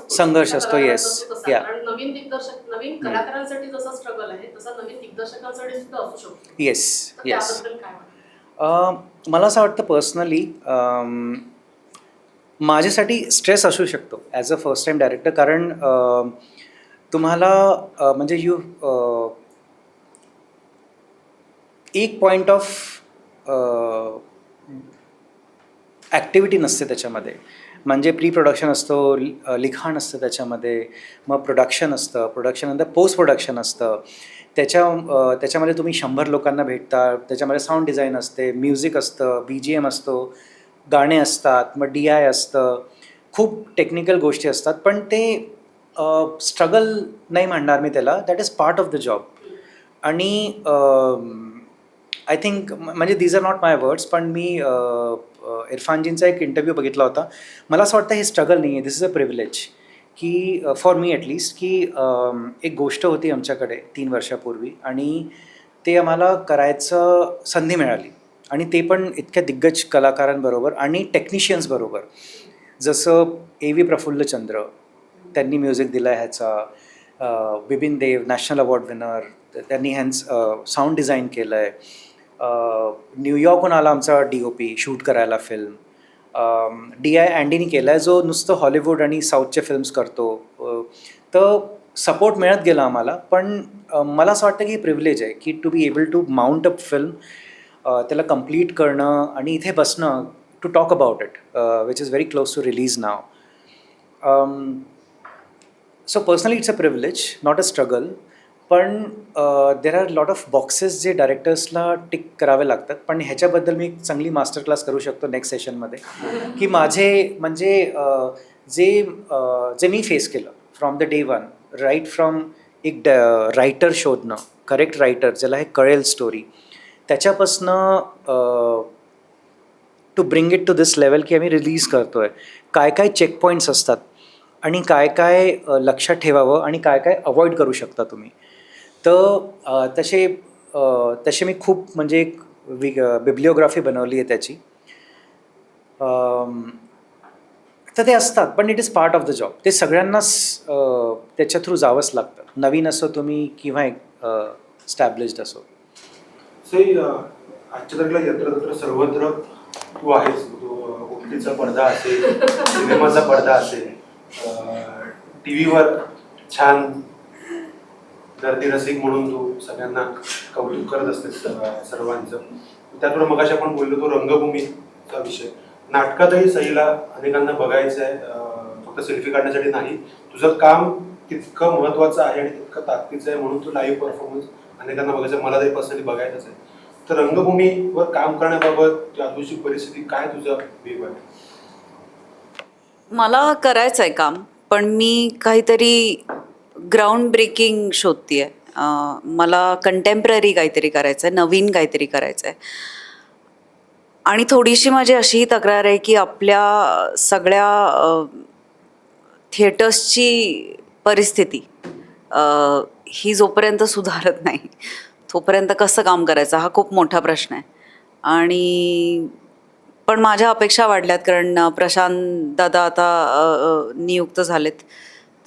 Speaker 5: संघर्ष असतो, yes. Yeah.
Speaker 1: कारण नवीन दिग्दर्शक, नवीन कलाकारांसाठी जसा स्ट्रगल आहे तसा नवीन दिग्दर्शकांसाठी सुद्धा असू शकतो.
Speaker 5: येस
Speaker 1: तर
Speaker 5: येस.
Speaker 1: त्याबद्दल काय वाटतं?
Speaker 5: मला असं वाटतं पर्सनली माझ्यासाठी स्ट्रेस असू शकतो as a first time director, कारण तुम्हाला म्हणजे एक पॉईंट ऑफ ॲक्टिव्हिटी नसते त्याच्यामध्ये. म्हणजे प्री प्रोडक्शन असतो, लिखाण असतं त्याच्यामध्ये, मग प्रोडक्शन असतं, प्रोडक्शननंतर पोस्ट प्रोडक्शन असतं. त्याच्यामध्ये तुम्ही 100 लोकांना भेटता. त्याच्यामध्ये साऊंड डिझाईन असते, म्युझिक असतं, BGM असतो, गाणे असतात, मग DI असतं, खूप टेक्निकल गोष्टी असतात. पण ते स्ट्रगल नाही म्हणणार मी त्याला, that is part of the job. आणि आय थिंक, म्हणजे these are not my words, पण मी इरफानजींचा एक इंटरव्ह्यू बघितला होता. मला असं वाटतं हे स्ट्रगल नाही आहे, दिस इज अ प्रिव्हिलेज. की फॉर मी ॲटलिस्ट, की एक गोष्ट होती आमच्याकडे 3 वर्षापूर्वी, आणि ते आम्हाला करायचं संधी मिळाली, आणि ते पण इतक्या दिग्गज कलाकारांबरोबर आणि टेक्निशियन्सबरोबर. जसं AV प्रफुल्लचंद्र, त्यांनी म्युझिक दिलं आहे ह्याचा. बिपिन देव नॅशनल अवॉर्ड विनर, त्यांनी साऊंड डिझाईन केलं आहे. न्यूयॉर्कहून आला आमचा DOP शूट करायला फिल्म. DI अँडीनी केला आहे, जो नुसतं हॉलिवूड आणि साऊथच्या फिल्म्स करतो. तर सपोर्ट मिळत गेला आम्हाला. पण मला असं वाटतं की हे प्रिव्हिलेज आहे की to be able to mount up film, त्याला कम्प्लीट करणं आणि इथे बसणं to talk about it, which is very close to release now. So personally it's a privilege, not a struggle. पण there are lot of boxes जे डायरेक्टर्सला tick करावे लागतात. पण ह्याच्याबद्दल मी एक चांगली मास्टर क्लास करू शकतो नेक्स्ट सेशनमध्ये, की माझे म्हणजे जे मी फेस केलं from the day one, right from एक रायटर शोधणं, करेक्ट रायटर ज्याला हे कळेल स्टोरी, त्याच्यापासनं to bring it to this level की आम्ही रिलीज करतो आहे, काय काय चेकपॉईंट्स असतात आणि काय काय लक्षात ठेवावं आणि काय काय अवॉइड करू शकता तुम्ही. तर तसे मी खूप म्हणजे एक बिब्लिओग्राफी बनवली आहे त्याची. तर ते असतात, पण it is part of the job. ते सगळ्यांनाच त्याच्या थ्रू जावंच लागतं, नवीन असो तुम्ही किंवा स्टॅब्लिश्ड असो.
Speaker 3: आजच्या तारखेला यत्र सर्वत्र तू आहेस. ओटीटीचा पडदा असेल, सिनेमाचा पडदा असेल, टीव्हीवर छान दर्दी रसिक म्हणून तू सगळ्यांना कौतुक करत असतेस सर्वांचं. त्यातून मगाशी आपण बोललो तो रंगभूमीचा विषय. नाटकातही सईला अनेकांना बघायचं आहे, फक्त सेल्फी काढण्यासाठी नाही. तुझं काम तितकं महत्त्वाचं आहे आणि तितकं ताकदीचं आहे, म्हणून तू लाईव्ह परफॉर्मन्स अनेकांना बघायचं, मला तरी पर्सनली बघायचंच आहे. तर रंगभूमीवर काम करण्याबाबत त्या दिवशी परिस्थिती काय, तुझं वेग आहे?
Speaker 4: मला करायचं आहे काम, पण मी काहीतरी ग्राउंड ब्रेकिंग शोधते आहे. मला कंटेम्प्ररी काहीतरी करायचं आहे, नवीन काहीतरी करायचं आहे. आणि थोडीशी माझी अशीही तक्रार आहे की आपल्या सगळ्या थिएटर्सची परिस्थिती ही जोपर्यंत सुधारत नाही तोपर्यंत कसं काम करायचं हा खूप मोठा प्रश्न आहे. आणि पण माझ्या अपेक्षा वाढल्यात, कारण प्रशांत दादा आता नियुक्त झालेत,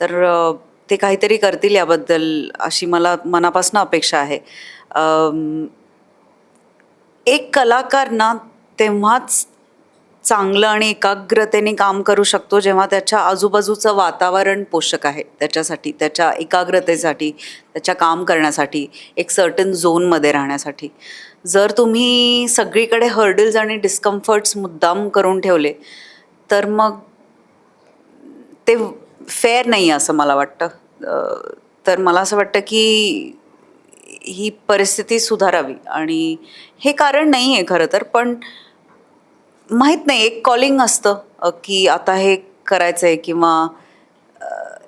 Speaker 4: तर ते काहीतरी करतील याबद्दल अशी मला मनापासून अपेक्षा आहे. एक कलाकार ना तेव्हाच चांगलं आणि एकाग्रतेने काम करू शकतो जेव्हा त्याच्या आजूबाजूचं वातावरण पोषक आहे त्याच्यासाठी, त्याच्या एकाग्रतेसाठी, त्याच्या काम करण्यासाठी, एक सर्टन झोनमध्ये राहण्यासाठी. जर तुम्ही सगळीकडे हर्डल्स आणि डिस्कम्फर्ट्स मुद्दाम करून ठेवले तर मग ते फेअर नाही असं मला वाटतं. तर मला असं वाटतं की ही परिस्थिती सुधारावी, आणि हे कारण नाही आहे खरं तर, पण माहीत नाही, एक कॉलिंग असतं की आता हे करायचं आहे, किंवा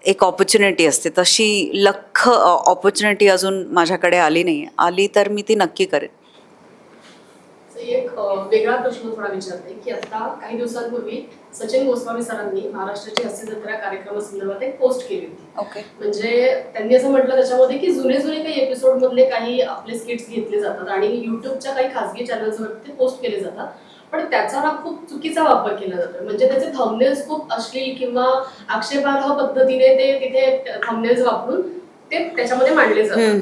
Speaker 4: एक ऑपॉर्च्युनिटी असते. तशी लख ऑपॉर्च्युनिटी अजून माझ्याकडे आली नाही. आली तर मी ती नक्की करेन.
Speaker 1: एक वेगळा प्रश्न थोडा विचारते की आता काही दिवसांपूर्वी सचिन गोस्वामी सरांनी महाराष्ट्राची हास्य जत्रा कार्यक्रमासंदर्भात एक पोस्ट केली होती.
Speaker 4: ओके.
Speaker 1: म्हणजे त्यांनी असं म्हटलं त्याच्यामध्ये की जुने काही एपिसोड मधले काही आपले स्किट्स घेतले जातात आणि युट्यूबच्या काही खासगी चॅनल्सवर ते पोस्ट केले जातात, पण त्याचा ना खूप चुकीचा वापर केला जातो. म्हणजे त्याचे थंबनेल्स खूप अश्लील किंवा आक्षेपार्ह पद्धतीने ते तिथे थंबनेल्स वापरून ते त्याच्यामध्ये मांडले जातात.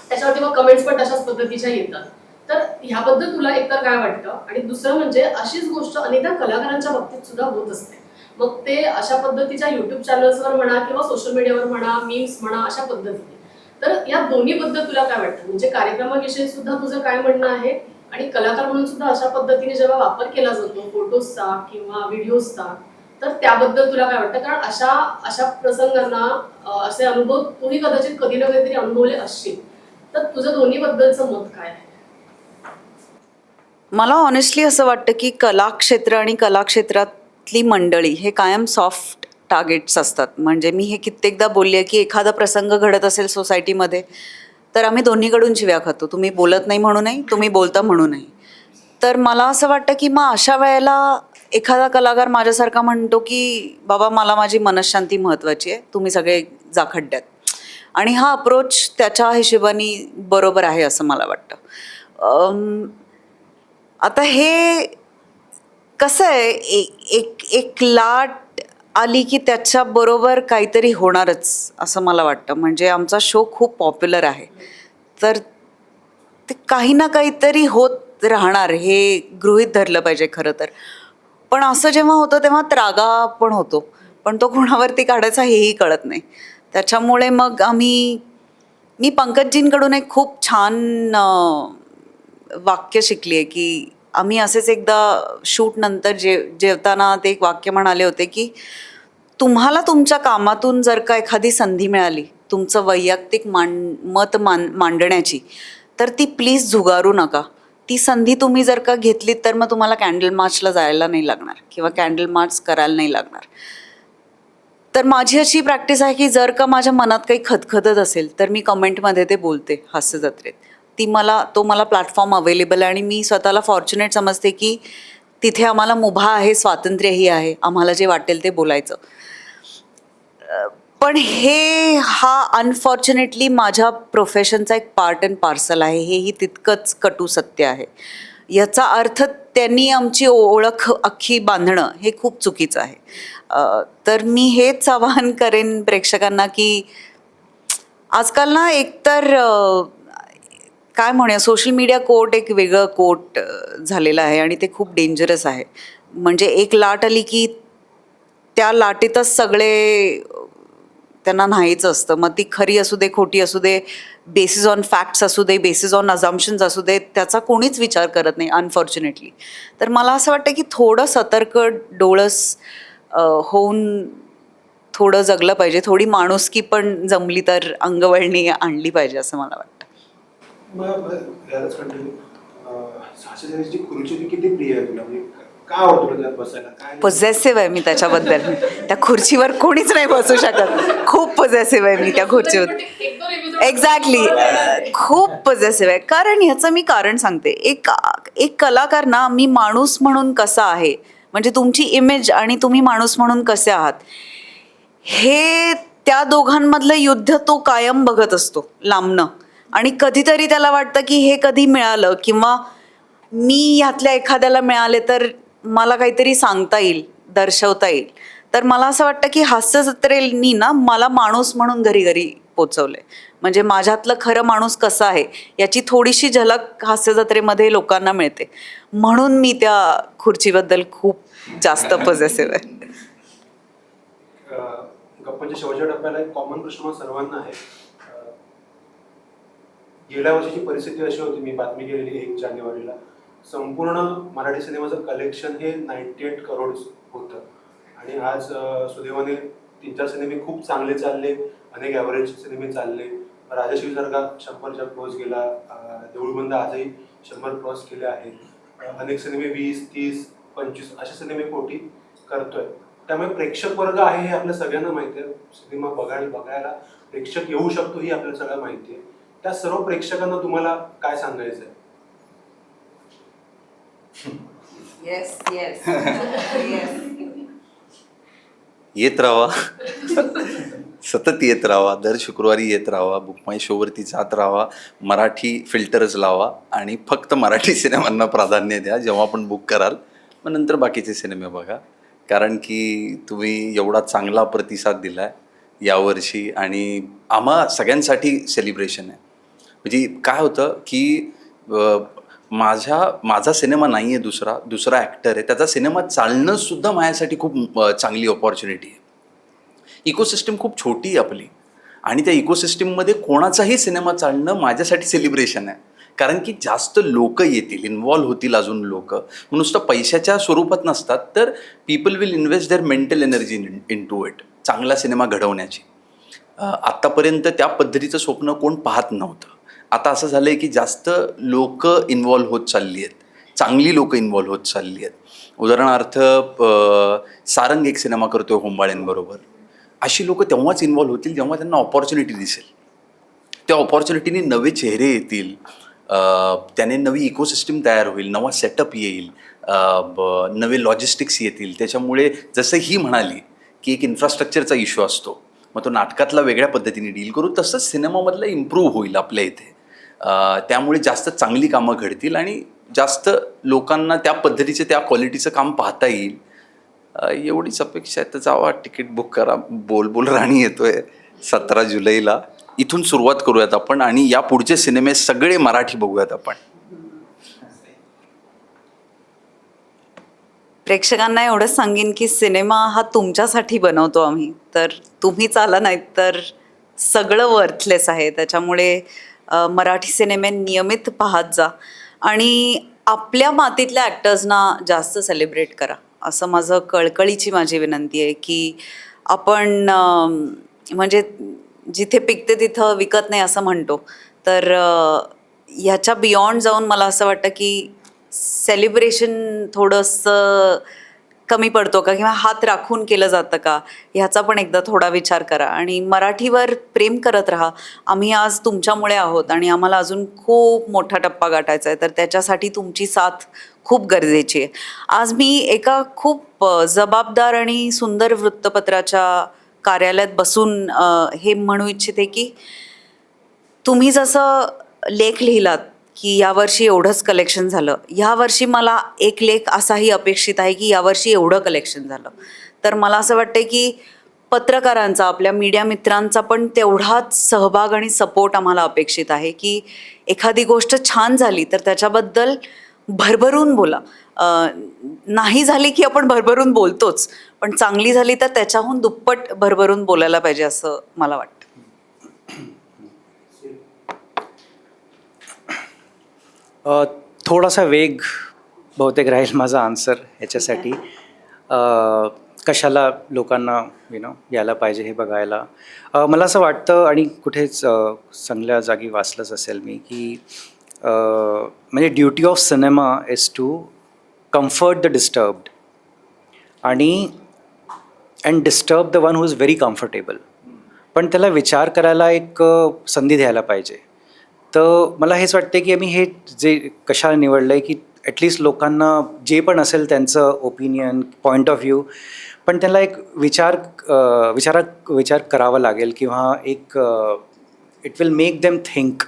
Speaker 1: त्याच्यावरती मग कमेंट्स पण तशाच पद्धतीच्या येतात. तर ह्याबद्दल तुला एकतर काय वाटतं, आणि दुसरं म्हणजे अशीच गोष्ट अनेकदा कलाकारांच्या बाबतीत सुद्धा होत असते. मग ते अशा पद्धतीच्या युट्यूब चॅनल्सवर म्हणा किंवा सोशल मीडियावर म्हणा, मीम्स म्हणा, अशा पद्धतीने. तर या दोन्ही बद्दल तुला काय वाटतं? म्हणजे कार्यक्रमाविषयी सुद्धा तुझं काय म्हणणं आहे, आणि कलाकार म्हणून सुद्धा अशा पद्धतीने जेव्हा वापर केला जातो फोटोजचा किंवा व्हिडिओजचा, तर त्याबद्दल तुला काय वाटतं? कारण अशा प्रसंगांना असे अनुभव तूही कदाचित कधी ना कधीतरी अनुभवले असशील, तर तुझं दोन्ही बद्दलचं मत काय आहे?
Speaker 4: मला ऑनेस्टली असं वाटतं की कलाक्षेत्र आणि कलाक्षेत्रातली मंडळी हे कायम सॉफ्ट टार्गेट्स असतात. म्हणजे मी हे कित्येकदा बोलली आहे की एखादा प्रसंग घडत असेल सोसायटीमध्ये, तर आम्ही दोन्हीकडून शिव्या खातो. तुम्ही बोलत नाही म्हणूनही, तुम्ही बोलता म्हणूनही. तर मला असं वाटतं की मग अशा वेळेला एखादा कलाकार माझ्यासारखा म्हणतो की बाबा मला माझी मनःशांती महत्त्वाची आहे, तुम्ही सगळे जा खड्ड्यात. आणि हा अप्रोच त्याच्या हिशोबाने बरोबर आहे असं मला वाटतं. आता हे कसं आहे, एक लाट आली की त्याच्याबरोबर काहीतरी होणारच असं मला वाटतं. म्हणजे आमचा शो खूप पॉप्युलर आहे, तर ते काही ना काहीतरी होत राहणार हे गृहीत धरलं पाहिजे खरं तर. पण असं जेव्हा होतं तेव्हा त्रागा पण होतो, पण तो कोणावरती काढायचा हेही कळत नाही. त्याच्यामुळे मग मी पंकजजींकडून एक खूप छान वाक्य शिकली आहे की आम्ही असेच एकदा शूट नंतर जेवताना ते एक वाक्य म्हणाले होते की तुम्हाला तुमच्या कामातून जर का एखादी संधी मिळाली तुमचं वैयक्तिक मत मांडण्याची, तर ती प्लीज झुगारू नका. ती संधी तुम्ही जर का घेतलीत तर मग तुम्हाला कॅन्डल मार्चला जायला नाही लागणार किंवा कॅन्डल मार्च करायला नाही लागणार. तर माझी अशी प्रॅक्टिस आहे की जर का माझ्या मनात काही खदखदत असेल तर मी कमेंटमध्ये ते बोलते हास्य जत्रेत. तो मला प्लॅटफॉर्म अवेलेबल आहे, आणि मी स्वतःला फॉर्च्युनेट समजते की तिथे आम्हाला मुभा आहे, स्वातंत्र्यही आहे, आम्हाला जे वाटेल ते बोलायचं. पण हा अनफॉर्च्युनेटली माझ्या प्रोफेशनचा एक पार्ट अँड पार्सल आहे, हेही तितकंच कटू सत्य आहे. याचा अर्थ त्यांनी आमची ओळख अख्खी बांधणं हे खूप चुकीचं आहे. तर मी हेच आवाहन करेन प्रेक्षकांना की आजकाल ना एकतर काय म्हणूया, सोशल मीडिया कोर्ट एक वेगळं कोर्ट झालेलं आहे, आणि ते खूप डेंजरस आहे. म्हणजे एक लाट आली की त्या लाटेतच सगळे त्यांना नाहीच असतं. मग ती खरी असू दे, खोटी असू दे, बेसिस ऑन फॅक्ट्स असू दे, बेसिस ऑन अझम्पशन्स असू दे, त्याचा कोणीच विचार करत नाही अनफॉर्च्युनेटली. तर मला असं वाटतं की थोडं सतर्क डोळस होऊन थोडं जगलं पाहिजे. थोडी माणुसकी पण जमली तर अंगवळणी आणली पाहिजे असं मला वाटतं.
Speaker 3: यालाच कंटिन्यू साक्षीची खुर्ची ती किती प्रिय आहे तुला? म्हणजे काय आवडतं तुला त्यात बसायला? काय
Speaker 4: पॉझेसिव्ह आहे मी त्याच्याबद्दल. त्या खुर्चीवर कोणीच नाही बसू शकत. खूप पॉझेसिव्ह आहे मी त्या खुर्चीवर. एक्झॅक्टली, खूप पॉझेसिव्ह आहे. कारण ह्याचं मी कारण सांगते. एक कलाकार ना, मी माणूस म्हणून कसा आहे, म्हणजे तुमची इमेज आणि तुम्ही माणूस म्हणून कसे आहात, हे त्या दोघांमधलं युद्ध तो कायम बघत असतो लांबनं. आणि कधीतरी त्याला वाटतं की हे कधी मिळालं, किंवा मी ह्यातल्या एखाद्याला मिळाले तर मला काहीतरी सांगता येईल, दर्शवता येईल. तर मला असं वाटतं की हास्य जत्रेनी ना मला माणूस म्हणून घरी घरी पोचवलंय. म्हणजे माझ्यातलं खरं माणूस कसा आहे याची थोडीशी झलक हास्य जत्रेमध्ये लोकांना मिळते. म्हणून मी त्या खुर्चीबद्दल खूप जास्त पॉझिटिव्ह आहे.
Speaker 3: गप्पांच्या शेवटच्या टप्प्याला एक कॉमन प्रश्न मला सर्वांना आहे. गेल्या वर्षीची परिस्थिती अशी होती, मी बातमी केलेली 1 जानेवारीला, संपूर्ण मराठी सिनेमाचं कलेक्शन हे 98 करोड होतं. आणि आज सुदैवाने 3-4 सिनेमे खूप चांगले चालले, अनेक ॲव्हरेज सिनेमे चालले. राजाशिवसारखा 100च्या क्रॉस गेला, देऊळबंद आजही 100 क्रॉस केले आहेत. अनेक सिनेमे 20, 30, 25 असे सिनेमे पोटी करतोय. त्यामुळे प्रेक्षक वर्ग आहे हे आपल्या सगळ्यांना माहिती आहे. सिनेमा बघायला प्रेक्षक येऊ शकतो ही आपल्याला सगळ्यांना माहिती आहे. त्या सर्व प्रेक्षकांना तुम्हाला काय सांगायचं आहे?
Speaker 4: Yes yes yes.
Speaker 2: येत राहा, सतत येत राहा, दर शुक्रवारी येत राहा, बुक माय शोवरती जात राहा, मराठी फिल्टर्स लावा आणि फक्त मराठी सिनेमांना प्राधान्य द्या जेव्हा आपण बुक कराल. मग नंतर बाकीचे सिनेमे बघा, कारण की तुम्ही एवढा चांगला प्रतिसाद दिला आहे यावर्षी आणि आम्हा सगळ्यांसाठी सेलिब्रेशन आहे. म्हणजे काय होतं की माझा सिनेमा नाही आहे, दुसरा ॲक्टर आहे, त्याचा सिनेमा चालणं सुद्धा माझ्यासाठी खूप चांगली ऑपॉर्च्युनिटी आहे. इकोसिस्टम खूप छोटी आहे आपली आणि त्या इकोसिस्टममध्ये कोणाचाही सिनेमा चालणं माझ्यासाठी सेलिब्रेशन आहे. कारण की जास्त लोक येतील, इन्व्हॉल्व्ह होतील अजून लोक. नुसतं पैशाच्या स्वरूपात नसतात, तर people will invest their mental energy into it, चांगला सिनेमा घडवण्याची. आत्तापर्यंत त्या पद्धतीचं स्वप्न कोण पाहत नव्हतं. आता असं झालं आहे की जास्त लोक इन्व्हॉल्व्ह होत चालली आहेत, चांगली लोक इन्व्हॉल्व्ह होत चालली आहेत. उदाहरणार्थ सारंग एक सिनेमा करतोय होंबाळ्यांबरोबर. अशी लोक तेव्हाच इन्व्हॉल्व्ह होतील जेव्हा त्यांना ऑपॉर्च्युनिटी दिसेल. त्या ऑपॉर्च्युनिटीने नवे चेहरे येतील, त्याने नवी इकोसिस्टम तयार होईल, नवा सेटअप येईल, नवे लॉजिस्टिक्स येतील. त्याच्यामुळे जसं ही म्हणाली की एक इन्फ्रास्ट्रक्चरचा इश्यू असतो, मग तो नाटकातला वेगळ्या पद्धतीने डील करू, तसंच सिनेमामधलं इम्प्रूव्ह होईल आपल्या इथे. त्यामुळे जास्त चांगली कामं घडतील आणि जास्त लोकांना त्या पद्धतीचं, त्या क्वालिटीचं काम पाहता येईल. एवढीच अपेक्षा आहे. तर जावा, तिकीट बुक करा. बोल राणी येतोय 17 जुलैला. इथून सुरुवात करूयात आपण आणि या पुढचे सिनेमे सगळे मराठी बघूयात आपण.
Speaker 4: प्रेक्षकांना एवढंच सांगेन की सिनेमा हा तुमच्यासाठी बनवतो आम्ही. तर तुम्हीच आला नाहीत तर सगळं वर्थलेस आहे. त्याच्यामुळे मराठी सिनेमे नियमित पाहत जा आणि आपल्या मातीतल्या ॲक्टर्सना जास्त सेलिब्रेट करा, असं माझं कळकळीची माझी विनंती आहे. की आपण म्हणजे जिथे पिकते तिथं विकत नाही असं म्हणतो, तर ह्याच्या बियॉन्ड जाऊन मला असं वाटतं की सेलिब्रेशन थोडंसं कमी पडतो का, किंवा हात राखून केलं जातं का, ह्याचा पण एकदा थोडा विचार करा आणि मराठीवर प्रेम करत राहा. आम्ही आज तुमच्यामुळे आहोत आणि आम्हाला अजून खूप मोठा टप्पा गाठायचा आहे, तर त्याच्यासाठी तुमची साथ खूप गरजेची आहे. आज मी एका खूप जबाबदार आणि सुंदर वृत्तपत्राच्या कार्यालयात बसून हे म्हणू इच्छिते की तुम्ही जसं लेख लिहिलात की यावर्षी एवढंच कलेक्शन झालं, यावर्षी मला एक लेख असाही अपेक्षित आहे की यावर्षी एवढं कलेक्शन झालं. तर मला असं वाटतं की पत्रकारांचा, आपल्या मीडिया मित्रांचा पण तेवढाच सहभाग आणि सपोर्ट आम्हाला अपेक्षित आहे. की एखादी गोष्ट छान झाली तर त्याच्याबद्दल भरभरून बोला. नाही झाली की आपण भरभरून बोलतोच, पण चांगली झाली तर त्याच्याहून दुप्पट भरभरून बोलायला पाहिजे असं मला वाटतं.
Speaker 5: थोडासा वेग बहुतेक राहील माझा आन्सर ह्याच्यासाठी. कशाला लोकांना यायला पाहिजे हे बघायला. मला असं वाटतं आणि कुठेच चांगल्या जागी वाचलंच असेल मी की म्हणजे duty of cinema is to comfort the disturbed आणि and disturb the one who is very comfortable. पण त्याला विचार करायला एक संधी द्यायला पाहिजे. तर मला हेच वाटते की आम्ही हे जे कशाला निवडलं आहे की ॲटलिस्ट लोकांना जे पण असेल त्यांचं ओपिनियन, पॉईंट ऑफ व्ह्यू, पण त्याला एक विचार करावा लागेल किंवा एक it will make them think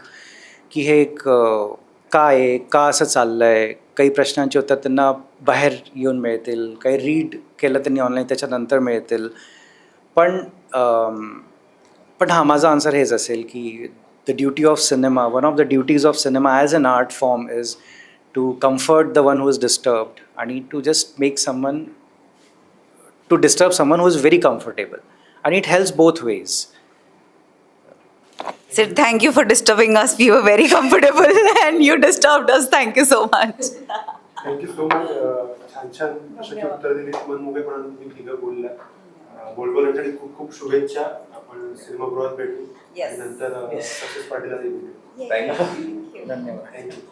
Speaker 5: की हे एक काय आहे, का असं चाललं आहे, काही प्रश्नांची उत्तर त्यांना बाहेर येऊन मिळतील, काही रीड केलं त्यांनी ऑनलाईन त्याच्यानंतर मिळतील. पण पण हां, माझा आन्सर हेच असेल की the duty of cinema, one of the duties of cinema as an art form is to comfort the one who is disturbed आणि to just make someone, to disturb someone who is very comfortable, and it helps both ways.
Speaker 4: Sid, thank you for disturbing us. We were very comfortable and you disturbed us. Thank you so much.
Speaker 3: Thank you so much. छान छान प्रश्नाची उत्तर दिली, मनमोकळेपणाने तुम्ही तिघं बोलला. बोलबोलांसाठी खूप खूप शुभेच्छा. आपण सिनेमागृहात भेटू
Speaker 4: Yes.
Speaker 3: आणि नंतर सक्सेस पार्टीला भेटू.
Speaker 2: Thank you.
Speaker 5: धन्यवाद.
Speaker 3: थँक्यू.